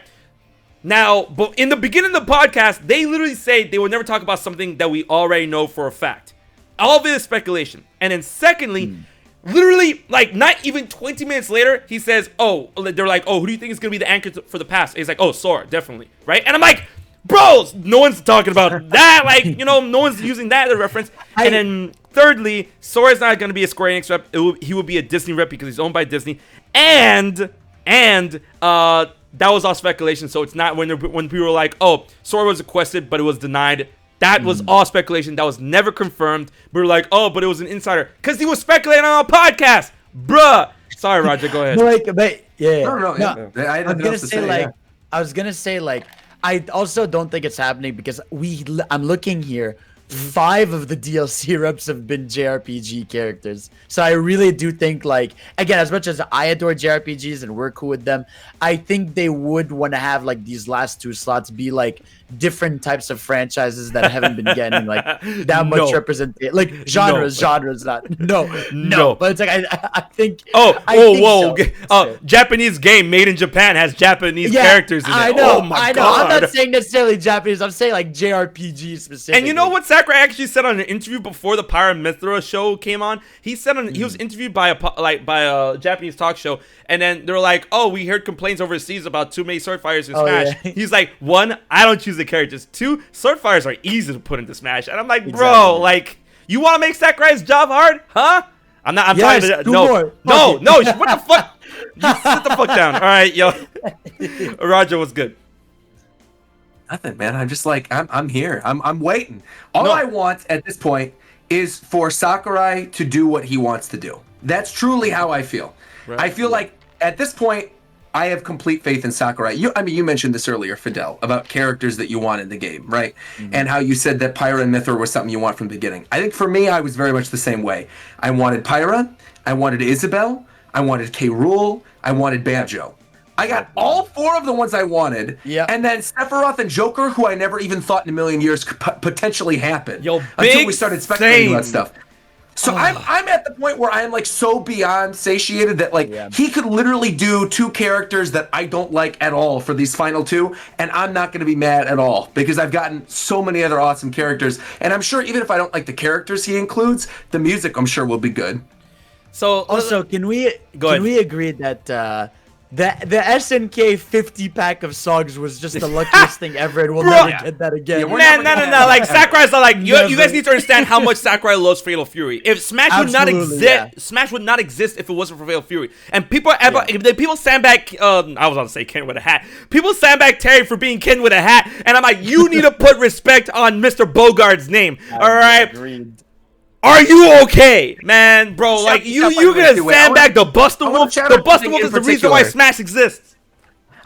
Now, but in the beginning of the podcast, they literally say they would never talk about something that we already know for a fact. All of it is speculation, and then secondly. Literally, like, not even 20 minutes later, he says, they're like, who do you think is going to be the anchor for the past? And he's like, Sora, definitely, right? And I'm like, bro, no one's talking about that. Like, no one's using that as a reference. And then thirdly, Sora's not going to be a Square Enix rep. He will be a Disney rep because he's owned by Disney. And that was all speculation. So it's not when people were like, Sora was requested, but it was denied. That was all speculation. That was never confirmed. We were like, but it was an insider. Because he was speculating on our podcast. Bruh. Sorry, Roger. Go ahead. No. I was going to say, I also don't think it's happening because I'm looking here. 5 of the DLC reps have been JRPG characters. So I really do think, like, again, as much as I adore JRPGs and we're cool with them, I think they would want to have, like, these last 2 slots be, like, different types of franchises that haven't been getting, like, that much representation. Like, genres, not. No. But it's like, I think... Japanese game made in Japan has Japanese characters in it. I know. God. I'm not saying necessarily Japanese. I'm saying, like, JRPG specifically. And you know what Sakurai actually said on an interview before the Pyra Mythra show came on? He said he was interviewed by a Japanese talk show, and then they were like, we heard complaints overseas about too many sword fighters in Smash. Yeah. He's like, 1, I don't choose the characters. 2, sword fighters are easy to put into Smash. And I'm like, bro, like, you want to make Sakurai's job hard? Huh? I'm trying to... No, what the fuck? Just sit the fuck down. All right, yo. Roger, what's good? Nothing, man. I'm just like, I'm here. I'm waiting. All I want at this point is for Sakurai to do what he wants to do. That's truly how I feel. Right. I feel like at this point, I have complete faith in Sakurai. You mentioned this earlier, Fidel, about characters that you want in the game, right? Mm-hmm. And how you said that Pyra Mythra was something you want from the beginning. I think for me, I was very much the same way. I wanted Pyra, I wanted Isabelle, I wanted K. Rool, I wanted Banjo. I got all 4 of the ones I wanted, and then Sephiroth and Joker, who I never even thought in a million years could potentially happen until we started speculating about stuff. So I'm at the point where I'm like so beyond satiated that he could literally do 2 characters that I don't like at all for these final 2, and I'm not going to be mad at all because I've gotten so many other awesome characters, and I'm sure even if I don't like the characters he includes, the music I'm sure will be good. So also, can we agree that The SNK 50 pack of Sogs was just the luckiest thing ever, and we'll Bro, never get that again. Man, no. Like Sakurai's not like you guys need to understand how much Sakurai loves Fatal Fury. If Smash would not exist, Smash would not exist if it wasn't for Fatal Fury. And people people sandbag. I was about to say Ken with a hat. People sandbag Terry for being Ken with a hat, and I'm like, you need to put respect on Mr. Bogart's name. All right. Agreed. Are you okay, man, bro? Like you gonna sandbag the Buster Wolf? The Buster Wolf is the reason why Smash exists.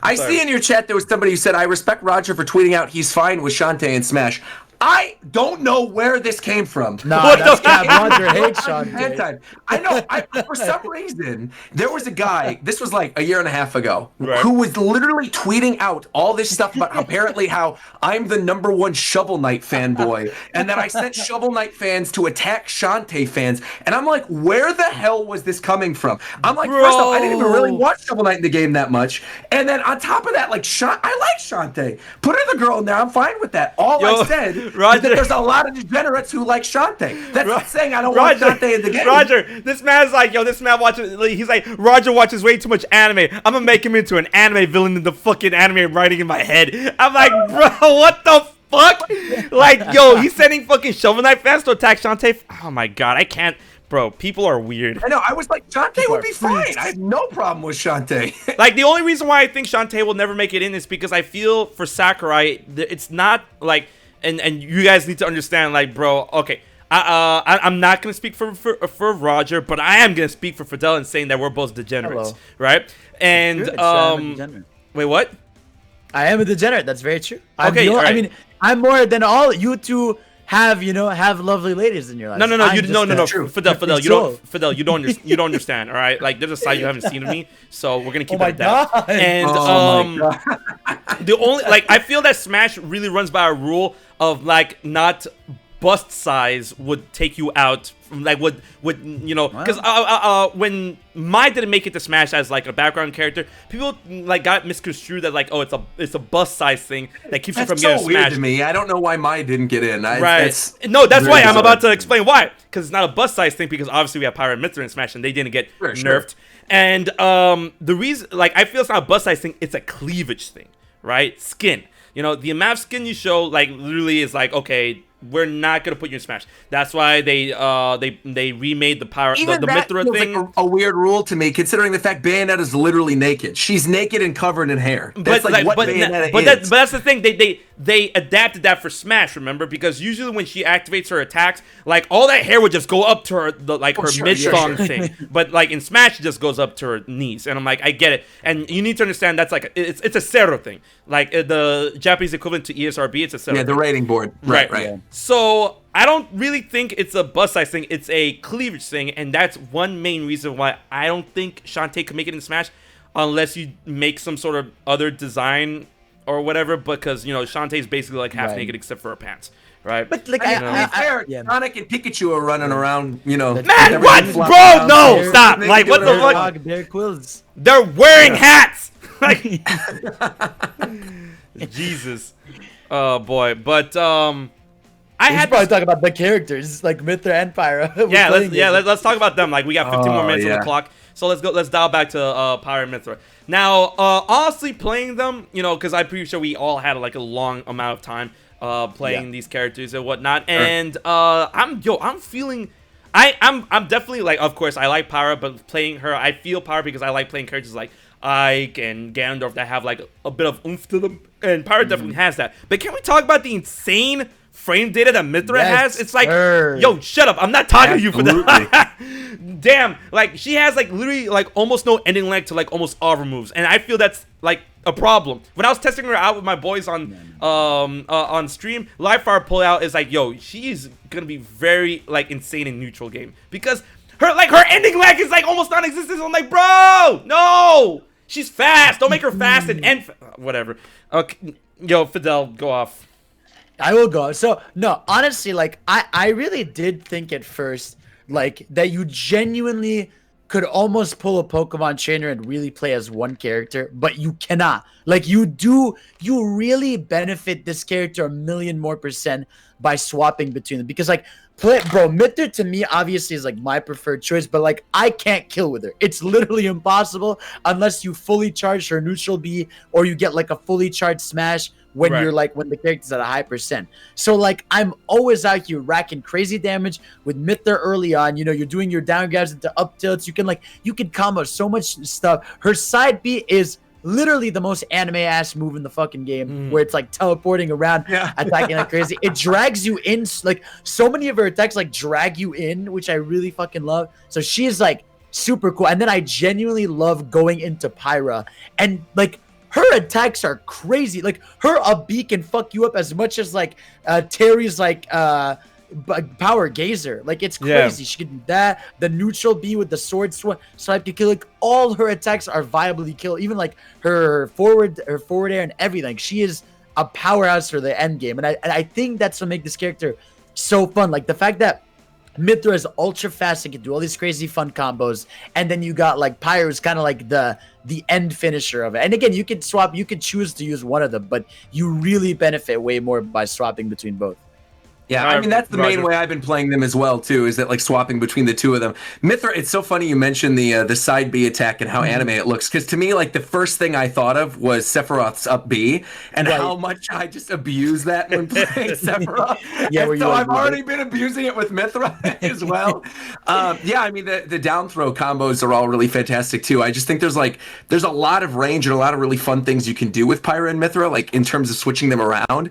I see in your chat there was somebody who said, I respect Roger for tweeting out he's fine with Shantae and Smash. I don't know where this came from. Nah, that's Cap. Roger hates Shantae. I know. For some reason, there was a guy, this was like a year and a half ago, who was literally tweeting out all this stuff about apparently how I'm the #1 Shovel Knight fanboy, and that I sent Shovel Knight fans to attack Shantae fans. And I'm like, where the hell was this coming from? I'm like, first off, I didn't even really watch Shovel Knight in the game that much. And then on top of that, like, I like Shantae. Put her the girl in there. I'm fine with that. I said... Roger, there's a lot of degenerates who like Shantae. That's not saying I don't want Shantae in the game. Roger, this man's like, this man watches. He's like, Roger watches way too much anime. I'm gonna make him into an anime villain in the fucking anime I'm writing in my head. I'm like, bro, what the fuck? Like, he's sending fucking Shovel Knight fans to attack Shantae. Oh my god, I can't. Bro, people are weird. I know. I was like, Shantae would be fine. I have no problem with Shantae. Like, the only reason why I think Shantae will never make it in is because I feel for Sakurai, it's not like. And you guys need to understand, like, bro, okay, I'm not gonna speak for Roger, but I am gonna speak for Fidel and saying that we're both degenerates, right? And wait, what? I am a degenerate. That's very true. Okay, I mean, I'm more than all you two have lovely ladies in your life. No. Fidel, you don't understand. All right, like there's a side you haven't seen of me, so we're gonna keep it at that. And the only I feel that Smash really runs by a rule of like not bust size would take you out from like would because when Mai didn't make it to Smash as like a background character, people like got misconstrued that like it's a bust size thing that keeps you from getting weird Smash. To me, I don't know why Mai didn't get in. That's why I'm about to explain why, because it's not a bust size thing, because obviously we have Pyra Mythra in Smash and they didn't get nerfed. And the reason I feel it's not a bust size thing, it's a cleavage thing, right? Skin. The amount of skin you show like literally is like, okay, we're not gonna put you in Smash. That's why they remade the Pyra the Mythra thing. Like a weird rule to me, considering the fact Bayonetta is literally naked. She's naked and covered in hair. That's but that's the thing. They adapted that for Smash. Remember, because usually when she activates her attacks, like all that hair would just go up to her mid thong thing. But like in Smash, it just goes up to her knees. And I'm like, I get it. And you need to understand that's like it's a Zero thing. Like the Japanese equivalent to ESRB, it's a Zero. Yeah, the rating board. Right. Yeah. So I don't really think it's a bust size thing. It's a cleavage thing, and that's one main reason why I don't think Shantae could make it in Smash unless you make some sort of other design or whatever. Because Shantae's basically like half naked except for her pants, right? But like Sonic and Pikachu are running around, Man, what, bro? No, stop! Like, what the fuck? Their quills. They're wearing hats. Like, Jesus. Oh boy, but I had probably talk about the characters like Mythra and Pyra. Let's talk about them. Like we got 15 more minutes on the clock, so let's dial back to Pyra Mythra. Now, honestly, playing them, because I'm pretty sure we all had like a long amount of time playing these characters and whatnot, and I'm definitely like, of course, I like Pyra, but playing her, I feel Pyra because I like playing characters like Ike and Ganondorf that have like a bit of oomph to them, and Pyra definitely has that. But can we talk about the insane frame data that Mythra has? It's like, yo, shut up! I'm not talking to you for that. Damn, like she has like literally like almost no ending lag to like almost all of her moves, and I feel that's like a problem. When I was testing her out with my boys on stream, live fire pullout is like, yo, she's gonna be very like insane in neutral game because her ending lag is like almost non-existent. I'm like, bro, no. She's fast. Don't make her fast and end. Whatever. Okay, yo, Fidel, go off. I will go. So no, honestly, like I really did think at first like that you genuinely could almost pull a Pokemon trainer and really play as one character, but you cannot. Like you really benefit this character 1,000,000 more % by swapping between them. Because like, Mythra to me obviously is like my preferred choice, but like I can't kill with her. It's literally impossible unless you fully charge her neutral B or you get like a fully charged smash when you're like when the character's at a high percent. So like I'm always out here racking crazy damage with Mythra early on. You know, you're doing your down grabs into up tilts. You can combo so much stuff. Her side B is literally the most anime ass move in the fucking game, where it's like teleporting around, attacking like crazy. It drags you in, like so many of her attacks like drag you in, which I really fucking love. So she is like super cool. And then I genuinely love going into Pyra, and like her attacks are crazy. Like her up B can fuck you up as much as like Terry's like power gazer. Like it's crazy. She can do that. The neutral B with the sword swipe to kill. Like all her attacks are viably kill. Even like her forward air and everything. She is a powerhouse for the end game. And I think that's what makes this character so fun. Like the fact that Mythra is ultra fast and can do all these crazy fun combos, and then you got like Pyra is kind of like the end finisher of it. And again, you could choose to use one of them, but you really benefit way more by swapping between both. Yeah, I mean, that's the main way I've been playing them as well, too, is that, like, swapping between the two of them. Mythra, it's so funny you mentioned the side B attack and how anime it looks, because to me, like, the first thing I thought of was Sephiroth's up B, and how much I just abuse that when playing Sephiroth. And so I've already been abusing it with Mythra as well. Yeah, I mean, the down throw combos are all really fantastic, too. I just think there's a lot of range and a lot of really fun things you can do with Pyra and Mythra, like, in terms of switching them around,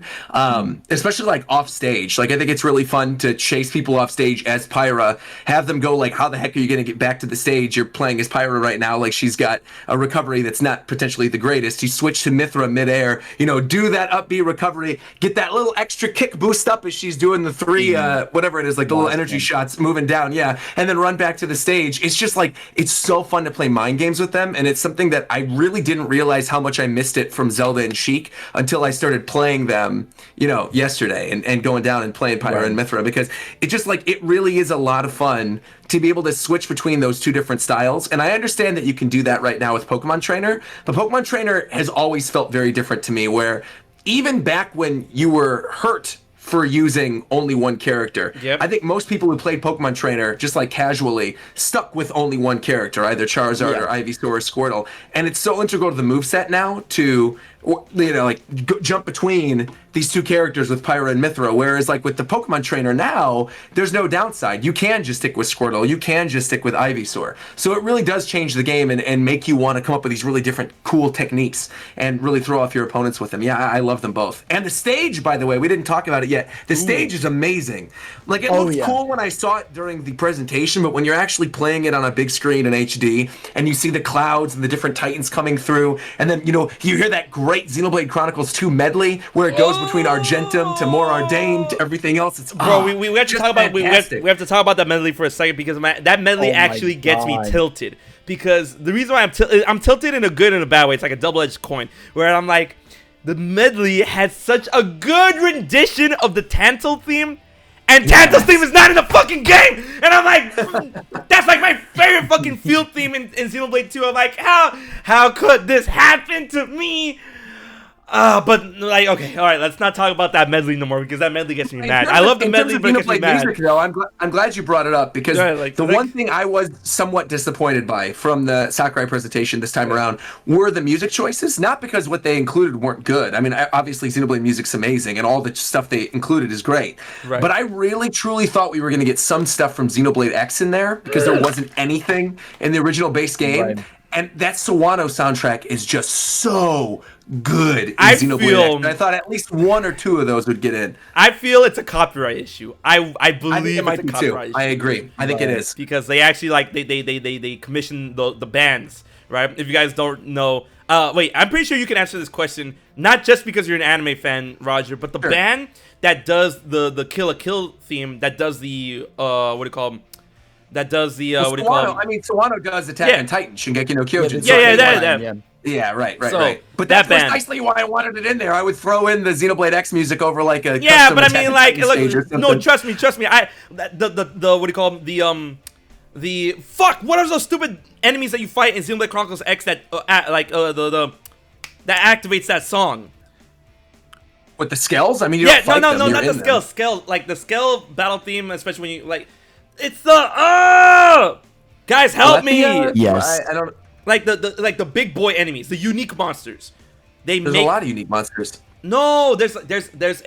especially, like, off stage. Like, I think it's really fun to chase people off stage as Pyra, have them go like, how the heck are you going to get back to the stage? You're playing as Pyra right now, like she's got a recovery that's not potentially the greatest. You switch to Mythra midair, you know, do that up B recovery, get that little extra kick boost up as she's doing the three, whatever it is, like the little energy shots moving down, and then run back to the stage. It's just like, it's so fun to play mind games with them, and it's something that I really didn't realize how much I missed it from Zelda and Sheik until I started playing them, you know, yesterday and going down and playing Pyra and Mythra, because it just like it really is a lot of fun to be able to switch between those two different styles. And I understand that you can do that right now with Pokemon Trainer, but Pokemon Trainer has always felt very different to me, where even back when you were hurt for using only one character, I think most people who played Pokemon Trainer just like casually stuck with only one character, either Charizard or Ivysaur or Squirtle, and it's so integral to the moveset now to, you know, like jump between these two characters with Pyra and Mythra, whereas like with the Pokemon Trainer now, there's no downside. You can just stick with Squirtle, you can just stick with Ivysaur. So it really does change the game and make you want to come up with these really different cool techniques and really throw off your opponents with them. Yeah, I love them both. And the stage, by the way, we didn't talk about it yet. The stage is amazing. Like it looked cool when I saw it during the presentation, but when you're actually playing it on a big screen in HD and you see the clouds and the different Titans coming through, and then, you know, you hear that great Xenoblade Chronicles 2 medley where it goes between Argentum to more Ardain to everything else. It's we have to talk about we have to talk about that medley for a second, because that medley actually gets me tilted, because the reason why I'm tilted in a good and a bad way. It's like a double-edged coin, where I'm like, the medley has such a good rendition of the Tantal theme, and Tantal's theme is not in the fucking game, and I'm like, that's like my favorite fucking field theme in Xenoblade 2. I'm like, how could this happen to me? But like, okay, all right, let's not talk about that medley no more, because that medley gets me mad. I love the medley, but it gets me mad. Music, though, I'm glad you brought it up, because one thing I was somewhat disappointed by from the Sakurai presentation this time around were the music choices. Not because what they included weren't good. I mean, obviously Xenoblade music's amazing, and all the stuff they included is great. But I really, truly thought we were going to get some stuff from Xenoblade X in there, because there wasn't anything in the original base game. And that Sawano soundtrack is just so good in Xenoblade X. I thought at least one or two of those would get in. I feel it's a copyright issue. I believe it's a copyright issue. I agree. I think it is. Because they actually they commission the bands, right? If you guys don't know, wait, I'm pretty sure you can answer this question, not just because you're an anime fan, Roger, but the band that does the Kill la Kill theme, that does the what do you call them? That does the what do you call it? I mean, Sawano does Attack on Titan, Shingeki no Kyojin. Yeah, right. But that's precisely why I wanted it in there. I would throw in the Xenoblade X music over like a but I mean, like, no, trust me. The what do you call them? The fuck. What are those stupid enemies that you fight in Xenoblade Chronicles X that that activates that song? With the skills? I mean, you Yeah, don't fight no, them, no, you're not in the them. skill. Skill, like the skill battle theme, especially when you like, it's the guys, help me! Yes. I don't. Like the big boy enemies, the unique monsters. There's a lot of unique monsters. No, there's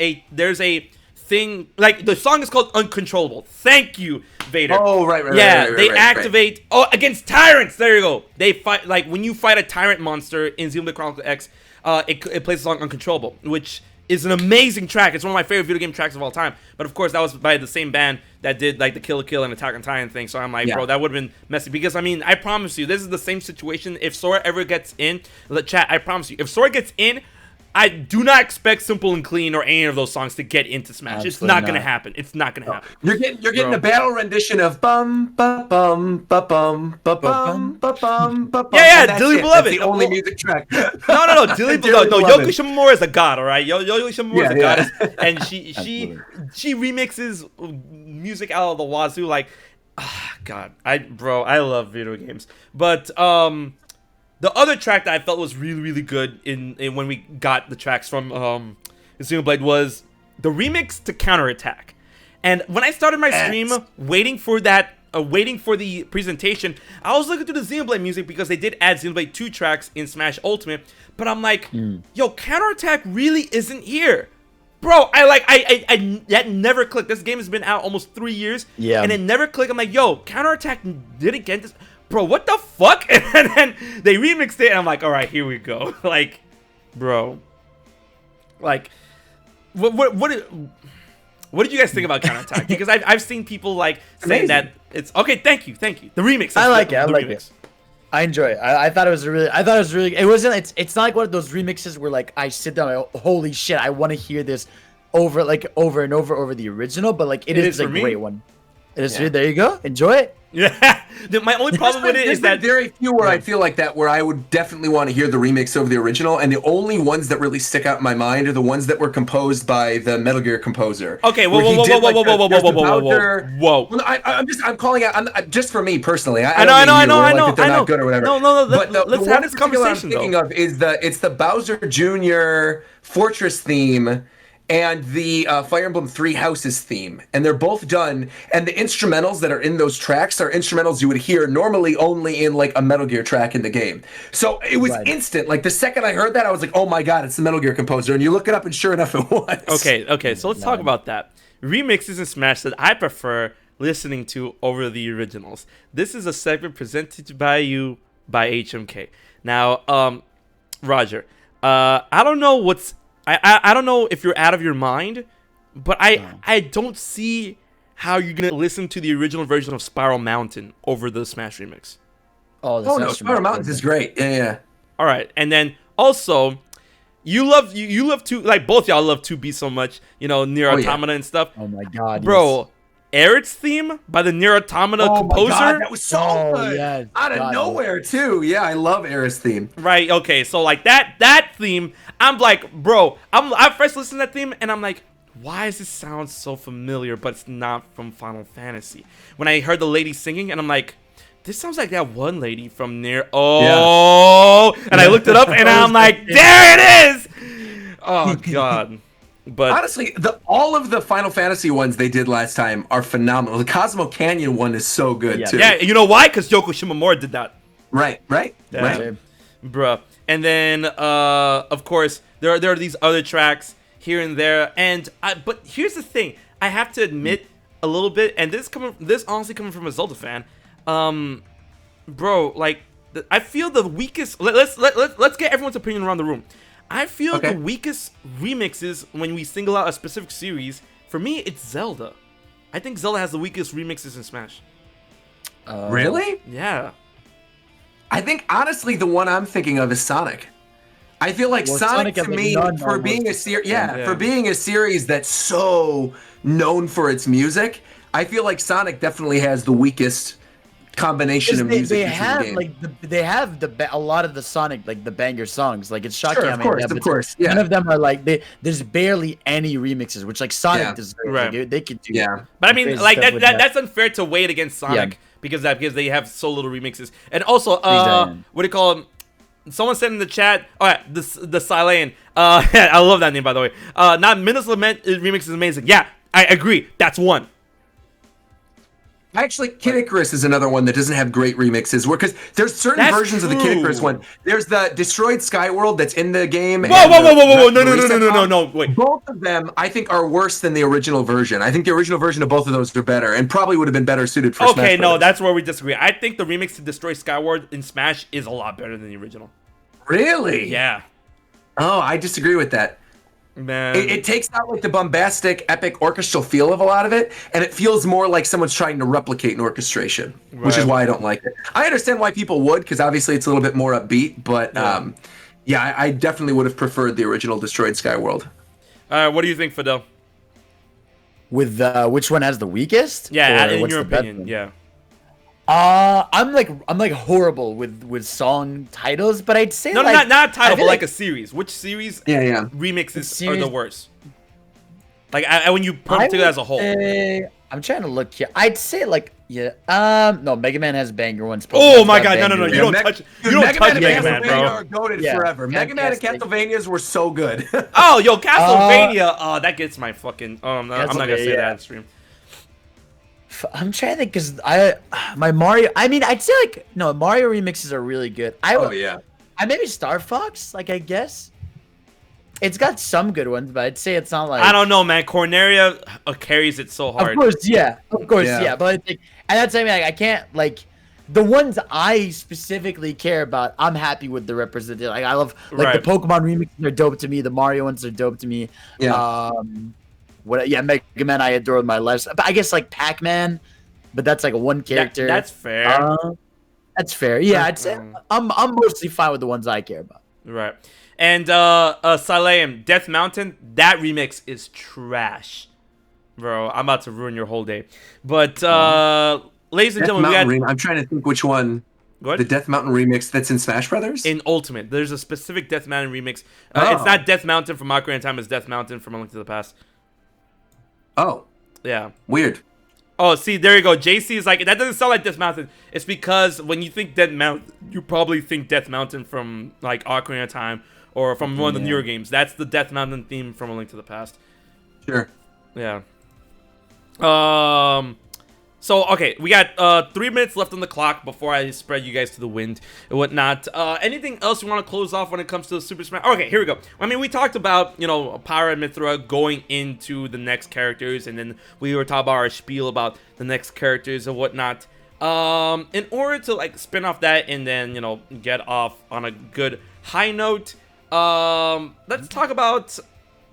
a thing, like the song is called Uncontrollable. Thank you, Vader. Oh, right. Yeah, they right. activate against tyrants. There you go. They fight like when you fight a tyrant monster in Xenoblade Chronicles X. It plays the song Uncontrollable, which is an amazing track. It's one of my favorite video game tracks of all time. But of course, that was by the same band that did like the Kill la Kill and Attack on Titan thing. So I'm like, bro, that would have been messy. Because I mean, I promise you, this is the same situation. If Sora ever gets in the chat, I promise you, if Sora gets in, I do not expect Simple and Clean or any of those songs to get into Smash. It's not gonna happen. It's not gonna happen. You're getting a battle rendition of bum ba bum ba bum ba bum ba bum ba bum. Yeah, Dilly Beloved. That's the only music track. No, Dilly Beloved. No, Yoko Shimomura is a god, all right? Yoko Shimomura is a goddess, and she remixes music out of the wazoo. Like, God, I love video games, but the other track that I felt was really, really good in when we got the tracks from Xenoblade was the remix to Counterattack. And when I started my stream waiting for the presentation, I was looking through the Xenoblade music because they did add Xenoblade 2 tracks in Smash Ultimate. But I'm like, yo, Counterattack really isn't here. Bro, that never clicked. This game has been out almost 3 years. Yeah. And it never clicked. I'm like, yo, Counterattack didn't get this. Bro, what the fuck? And then they remixed it, and I'm like, all right, here we go. Like, bro, like, what did you guys think about Counterattack? Because I've seen people like saying that it's okay. Thank you. The remix. I like it. I enjoy it. I thought it was really. It wasn't. It's not like one of those remixes where like I sit down, and I go, holy shit, I want to hear this over and over the original. But like it is a great one. It is. There you go. Enjoy it. Yeah. My only problem with it is that very few where I feel like that, where I would definitely want to hear the remix over the original, and the only ones that really stick out in my mind are the ones that were composed by the Metal Gear composer. Okay, whoa. I'm calling out. Just for me personally, I know. They're not good or whatever. No. Let's have this I'm conversation. thinking of is the Bowser Jr. Fortress theme and the Fire Emblem Three Houses theme, and they're both done. And the instrumentals that are in those tracks are instrumentals you would hear normally only in like a Metal Gear track in the game. So it was instant. Like the second I heard that, I was like, "Oh my god, it's the Metal Gear composer!" And you look it up, and sure enough, it was. Okay. So let's talk about that. Remixes in Smash that I prefer listening to over the originals. This is a segment presented by you by HMK. Now, Roger, I don't know what's. I don't know if you're out of your mind, but I don't see how you're gonna listen to the original version of Spiral Mountain over the Smash remix. Oh no, Spiral Mountain is great. Yeah. All right, and then also, you love to like both y'all love 2B so much, Nier Automata and stuff. Oh my god, bro. Aerith's theme by the Nier Automata composer. My god, that was so good. Yeah, out of nowhere too. Yeah, I love Aerith's theme. Right. Okay. So like that theme, I'm like, bro. I first listened to that theme and I'm like, why does this sound so familiar? But it's not from Final Fantasy. When I heard the lady singing, and I'm like, this sounds like that one lady from Nier. Oh. Yeah. And I looked it up and I'm like, there it is. Oh god. But honestly, all of the Final Fantasy ones they did last time are phenomenal. The Cosmo Canyon one is so good too. Yeah, you know why? Because Yoko Shimomura did that. Right. Bruh. And then, of course, there are these other tracks here and there. But here's the thing: I have to admit a little bit, and this honestly coming from a Zelda fan, bro. Like, I feel the weakest. Let's get everyone's opinion around the room. I feel the weakest remixes when we single out a specific series. For me, it's Zelda. I think Zelda has the weakest remixes in Smash. Really? Yeah. I think honestly, the one I'm thinking of is Sonic. I feel like Sonic to me, for being a series that's so known for its music, I feel like Sonic definitely has the weakest combination of music. They have a lot of the Sonic, like the banger songs. Like it's shocking. Sure, of course. Yeah. None of them are like there's barely any remixes, which like Sonic does. Right. Like, they could do. Yeah. But I mean, like that's unfair to weight against Sonic because they have so little remixes. And also, what do you call them? Someone said in the chat, all right, the Hylian. I love that name, by the way. Not Minus Lament remix is amazing. Yeah, I agree. That's one. Actually, Kid Icarus is another one that doesn't have great remixes. Because there's certain versions of the Kid Icarus one. There's the Destroyed Skyworld that's in the game. Whoa! No! Wait. Both of them, I think, are worse than the original version. I think the original version of both of those are better, and probably would have been better suited for Smash Okay, no, Brothers. that's where we disagree. I think the remix to Destroy Skyward in Smash is a lot better than the original. Really? Yeah. Oh, I disagree with that. Man. It takes out like the bombastic, epic orchestral feel of a lot of it, and it feels more like someone's trying to replicate an orchestration, which is why I don't like it. I understand why people would, because obviously it's a little bit more upbeat, but yeah, I definitely would have preferred the original Destroyed Skyworld. What do you think, Fidel? With which one has the weakest? Yeah, Or in what's your the best opinion, one? yeah. I'm like horrible with song titles, but I'd say No, like, not title, I but feel like a series. Which series remixes are the worst? Like when you put it together as a whole. I'm trying to look here. I'd say like no, Mega Man has banger ones. Oh Pokemon's my got god, no, banger you ones. don't touch Mega Man, bro. Are goated forever. Mega Man and Castlevanias were so good. Oh, yo, Castlevania. That gets my fucking. I'm not gonna say that on stream. I'm trying to think because my Mario. I mean, I'd say like no Mario remixes are really good. Yeah. I maybe Star Fox. Like I guess it's got some good ones, but I'd say it's not like. I don't know, man. Corneria carries it so hard. Of course, yeah. But I think, and that's something like I can't like. The ones I specifically care about, I'm happy with the representation. Like I love like the Pokemon remixes are dope to me. The Mario ones are dope to me. Yeah. Mega Man I adore with my life. But I guess like Pac-Man, but that's like a one character. That's fair. That's fair. Yeah, I'd say I'm mostly fine with the ones I care about. Right. And Hylian, Death Mountain, that remix is trash. Bro, I'm about to ruin your whole day. But ladies and gentlemen, I'm trying to think which one. What? The Death Mountain remix that's in Smash Brothers? In Ultimate. There's a specific Death Mountain remix. It's not Death Mountain from Ocarina of Time, it's Death Mountain from A Link to the Past. Oh. Yeah. Weird. Oh, see, there you go. JC is like, that doesn't sound like Death Mountain. It's because when you think Death Mountain, you probably think Death Mountain from like Ocarina of Time or from one of the newer games. That's the Death Mountain theme from A Link to the Past. Sure. Yeah. So, okay, we got 3 minutes left on the clock before I spread you guys to the wind and whatnot. Anything else you want to close off when it comes to the Super Smash? Okay, here we go. I mean, we talked about, Pyra Mythra going into the next characters, and then we were talking about our spiel about the next characters and whatnot. In order to, like, spin off that and then, get off on a good high note, let's talk about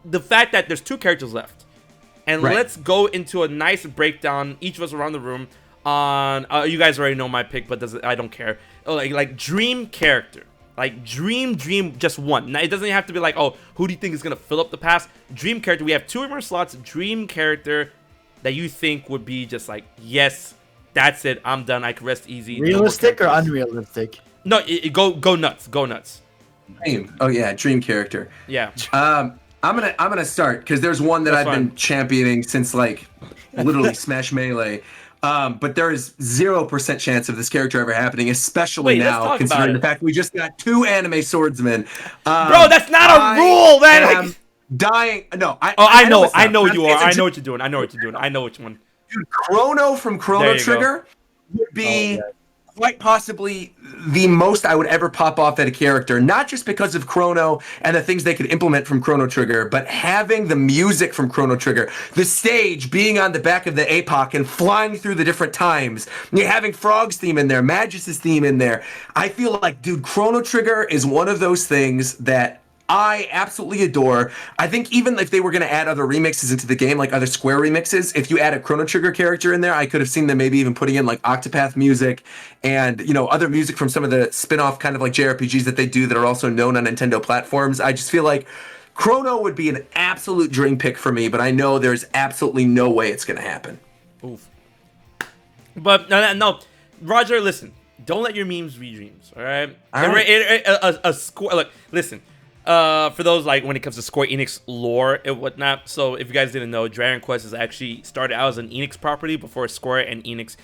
the fact that there's 2 characters left. And let's go into a nice breakdown, each of us around the room, on... you guys already know my pick, but I don't care. Like dream character. Like, dream, just one. Now, it doesn't have to be like, oh, who do you think is going to fill up the past? Dream character. We have 2 more slots. Dream character that you think would be just like, yes, that's it. I'm done. I can rest easy. Realistic or unrealistic? No, go nuts. Go nuts. Dream. Oh, yeah, dream character. Yeah. I'm gonna start because there's one that I've been championing since like literally Smash Melee, but there is 0% chance of this character ever happening, especially now considering the fact we just got 2 anime swordsmen. Bro, that's not a rule, man. I'm dying. No, I know you are. I know what you're doing. I know which one. Dude, Chrono from Chrono Trigger would be quite possibly the most I would ever pop off at a character, not just because of Chrono and the things they could implement from Chrono Trigger, but having the music from Chrono Trigger, the stage being on the back of the APOC and flying through the different times, having Frog's theme in there, Magus' theme in there. I feel like, dude, Chrono Trigger is one of those things that I absolutely adore. I think even if they were going to add other remixes into the game, like other Square remixes, if you add a Chrono Trigger character in there, I could have seen them maybe even putting in like Octopath music and, other music from some of the spin-off kind of like JRPGs that they do that are also known on Nintendo platforms. I just feel like Chrono would be an absolute dream pick for me, but I know there's absolutely no way it's going to happen. Oof. But no, Roger, listen. Don't let your memes be dreams, all right? All right. A score. Look, listen. for those like when it comes to Square Enix lore and whatnot. So if you guys didn't know, Dragon Quest is actually started out as an Enix property before Square and Enix,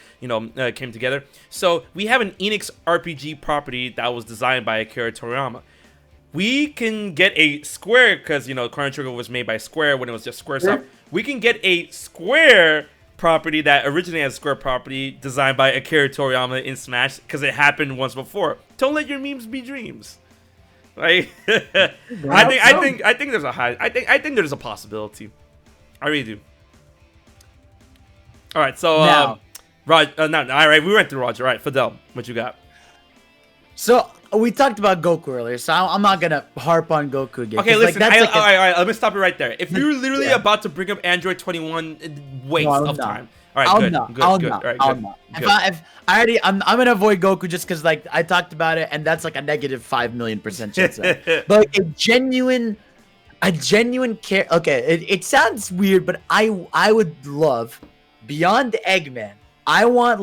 came together. So we have an Enix RPG property that was designed by Akira Toriyama. We can get a Square, because Chrono Trigger was made by Square when it was just Square stuff. We can get a Square property that originated as a Square property designed by Akira Toriyama in Smash, because it happened once before. Don't let your memes be dreams. Like, I think there's a possibility. I really do. All right, so all right, we went through Roger. All right, Fidel, what you got? So we talked about Goku earlier, so I'm not gonna harp on Goku again. Okay, listen. All right. Let me stop it right there. If you're literally about to bring up Android 21, waste of time. All right, good. All right, good. I'm gonna avoid Goku just because like I talked about it, and that's like a negative 5 million% chance. But like a genuine care. Okay, it sounds weird, but I would love beyond Eggman. I want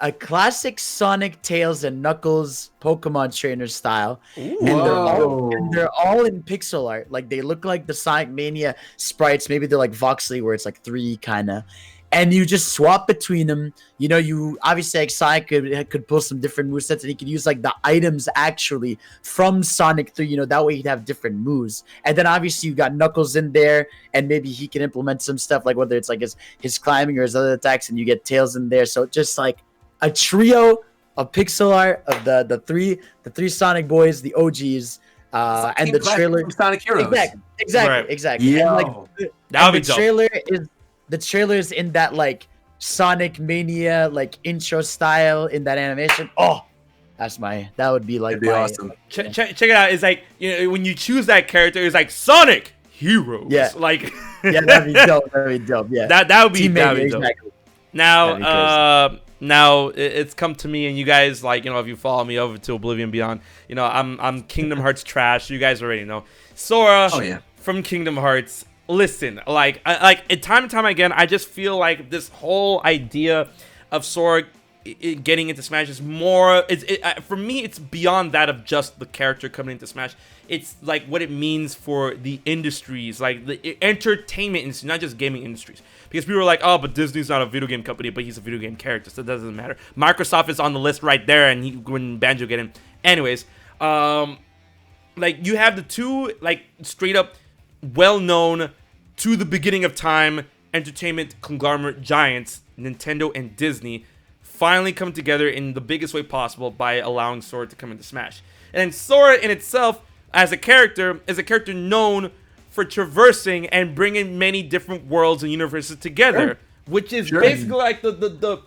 a classic Sonic, Tails, and Knuckles Pokemon trainer style. Ooh. And they're all in pixel art. Like they look like the Sonic Mania sprites. Maybe they're like voxely where it's like 3 kind of. And you just swap between them. You obviously like Sonic could pull some different movesets, and he could use like the items actually from Sonic 3. That way he'd have different moves. And then obviously you got Knuckles in there, and maybe he can implement some stuff like whether it's like his climbing or his other attacks, and you get Tails in there. So just like a trio of pixel art of the three Sonic boys, the OGs, and the trailer. Sonic Heroes. Exactly. Yeah. And like that would be dope. The trailer's in that like Sonic Mania like intro style in that animation. Oh, that would be like awesome. Check it out. It's like when you choose that character, it's like Sonic Heroes. Yeah. Like that'd be dope. Yeah. That would be dope. Exactly. Now it's come to me, and you guys if you follow me over to Oblivion Beyond, I'm Kingdom Hearts trash. You guys already know. Sora from Kingdom Hearts. Listen, like time and time again, I just feel like this whole idea of Sora getting into Smash is more. For me, it's beyond that of just the character coming into Smash. It's like what it means for the industries, like the entertainment industry, not just gaming industries. Because people are like, oh, but Disney's not a video game company, but he's a video game character, so it doesn't matter. Microsoft is on the list right there, and when Banjo get in. Anyways, like you have the two like straight up well-known to the beginning of time entertainment conglomerate giants, Nintendo and Disney, finally come together in the biggest way possible by allowing Sora to come into Smash. And then Sora in itself, as a character, is a character known for traversing and bringing many different worlds and universes together, which is basically like the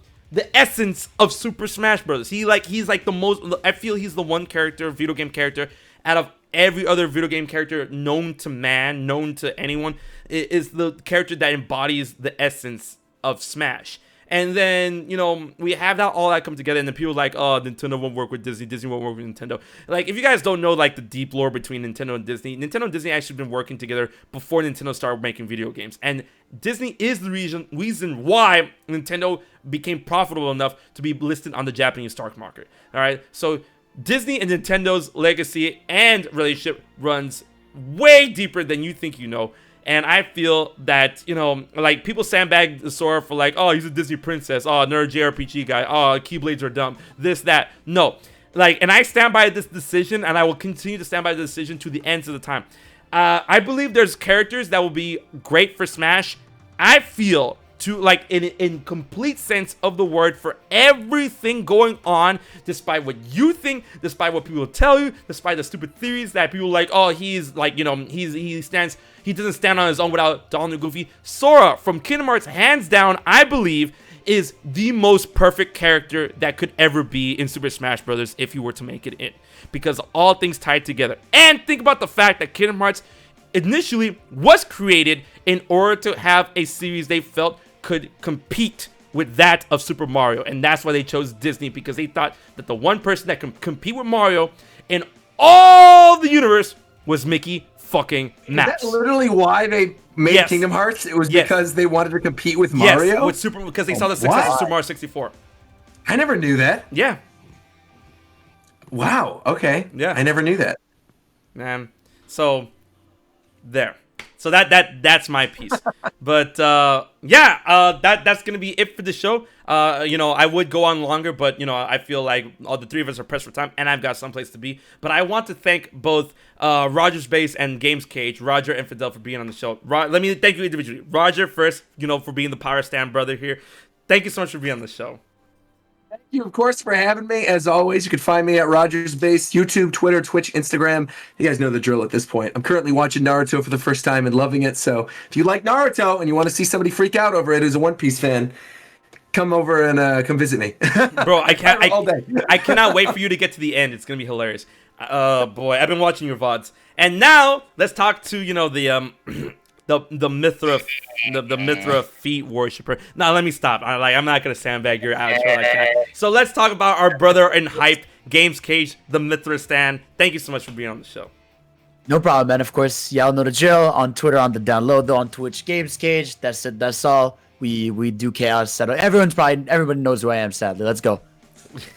essence of Super Smash Bros. He's like the most. I feel he's the one video game character out of every other video game character known to man, known to anyone, is the character that embodies the essence of Smash. And then, we have all that come together, and then people are like, oh, Nintendo won't work with Disney, Disney won't work with Nintendo. Like, if you guys don't know, like, the deep lore between Nintendo and Disney actually have been working together before Nintendo started making video games. And Disney is the reason why Nintendo became profitable enough to be listed on the Japanese stock market. All right? So, Disney and Nintendo's legacy and relationship runs way deeper than you think you know. And I feel that, like, people sandbag Sora for, like, oh, he's a Disney princess. Oh, nerd JRPG guy. Oh, Keyblades are dumb. This, that. No. Like, and I stand by this decision, and I will continue to stand by the decision to the ends of the time. I believe there's characters that will be great for Smash. I feel, like, in complete sense of the word, for everything going on, despite what you think, despite what people tell you, despite the stupid theories that people like, oh, he's, like, he doesn't stand on his own without Donald and Goofy. Sora from Kingdom Hearts, hands down, I believe, is the most perfect character that could ever be in Super Smash Bros. If you were to make it in. Because all things tied together. And think about the fact that Kingdom Hearts initially was created in order to have a series they felt could compete with that of Super Mario. And that's why they chose Disney, because they thought that the one person that can compete with Mario in all the universe was Mickey fucking Mouse. Is that literally why they made Kingdom Hearts? It was because they wanted to compete with Mario? Yes, because they saw the success of Super Mario 64. I never knew that. Yeah. Wow. Okay. Yeah. I never knew that. So there. So that's my piece. But that's gonna be it for the show. I would go on longer, but I feel like all the three of us are pressed for time, and I've got someplace to be. But I want to thank both Rogersbase and Gamescage, Roger and Fidel, for being on the show. Let me thank you individually. Roger first, for being the Pyra Stan brother here. Thank you so much for being on the show. Thank you, of course, for having me. As always, you can find me at Rogersbase, YouTube, Twitter, Twitch, Instagram. You guys know the drill at this point. I'm currently watching Naruto for the first time and loving it. So if you like Naruto and you want to see somebody freak out over it who's a One Piece fan, come over and come visit me. Bro, I can't. all day. I cannot wait for you to get to the end. It's gonna be hilarious. Boy, I've been watching your VODs, and now let's talk to the Mythra, the Mythra feet worshiper. Now let me stop. I'm not gonna sandbag your outro like that. So let's talk about our brother in hype, Gamescage, the Mythra Stan. Thank you so much for being on the show. No problem, man. Of course, y'all know the drill. On Twitter, on the download, though, on Twitch, Gamescage. That's it. That's all. We do chaos. Everybody knows who I am. Sadly, let's go.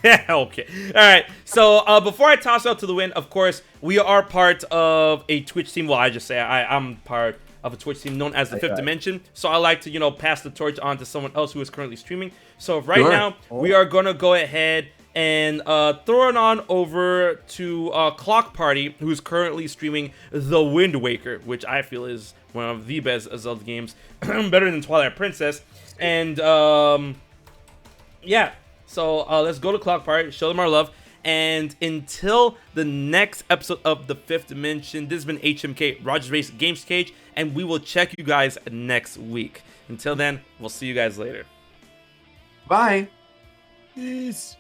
Yeah, okay. All right. So before I toss out to the win, of course, we are part of a Twitch team. Well, I just say I'm part of a Twitch team known as the Fifth Dimension. So I like to, pass the torch on to someone else who is currently streaming. So right now, we are going to go ahead and throw it on over to Clock Party, who's currently streaming The Wind Waker, which I feel is one of the best Zelda games, better than Twilight Princess. And yeah, so let's go to Clock Party, show them our love. And until the next episode of The Fifth Dimension, this has been HMK, Rogersbase and Gamescage, and we will check you guys next week. Until then, we'll see you guys later. Bye. Peace.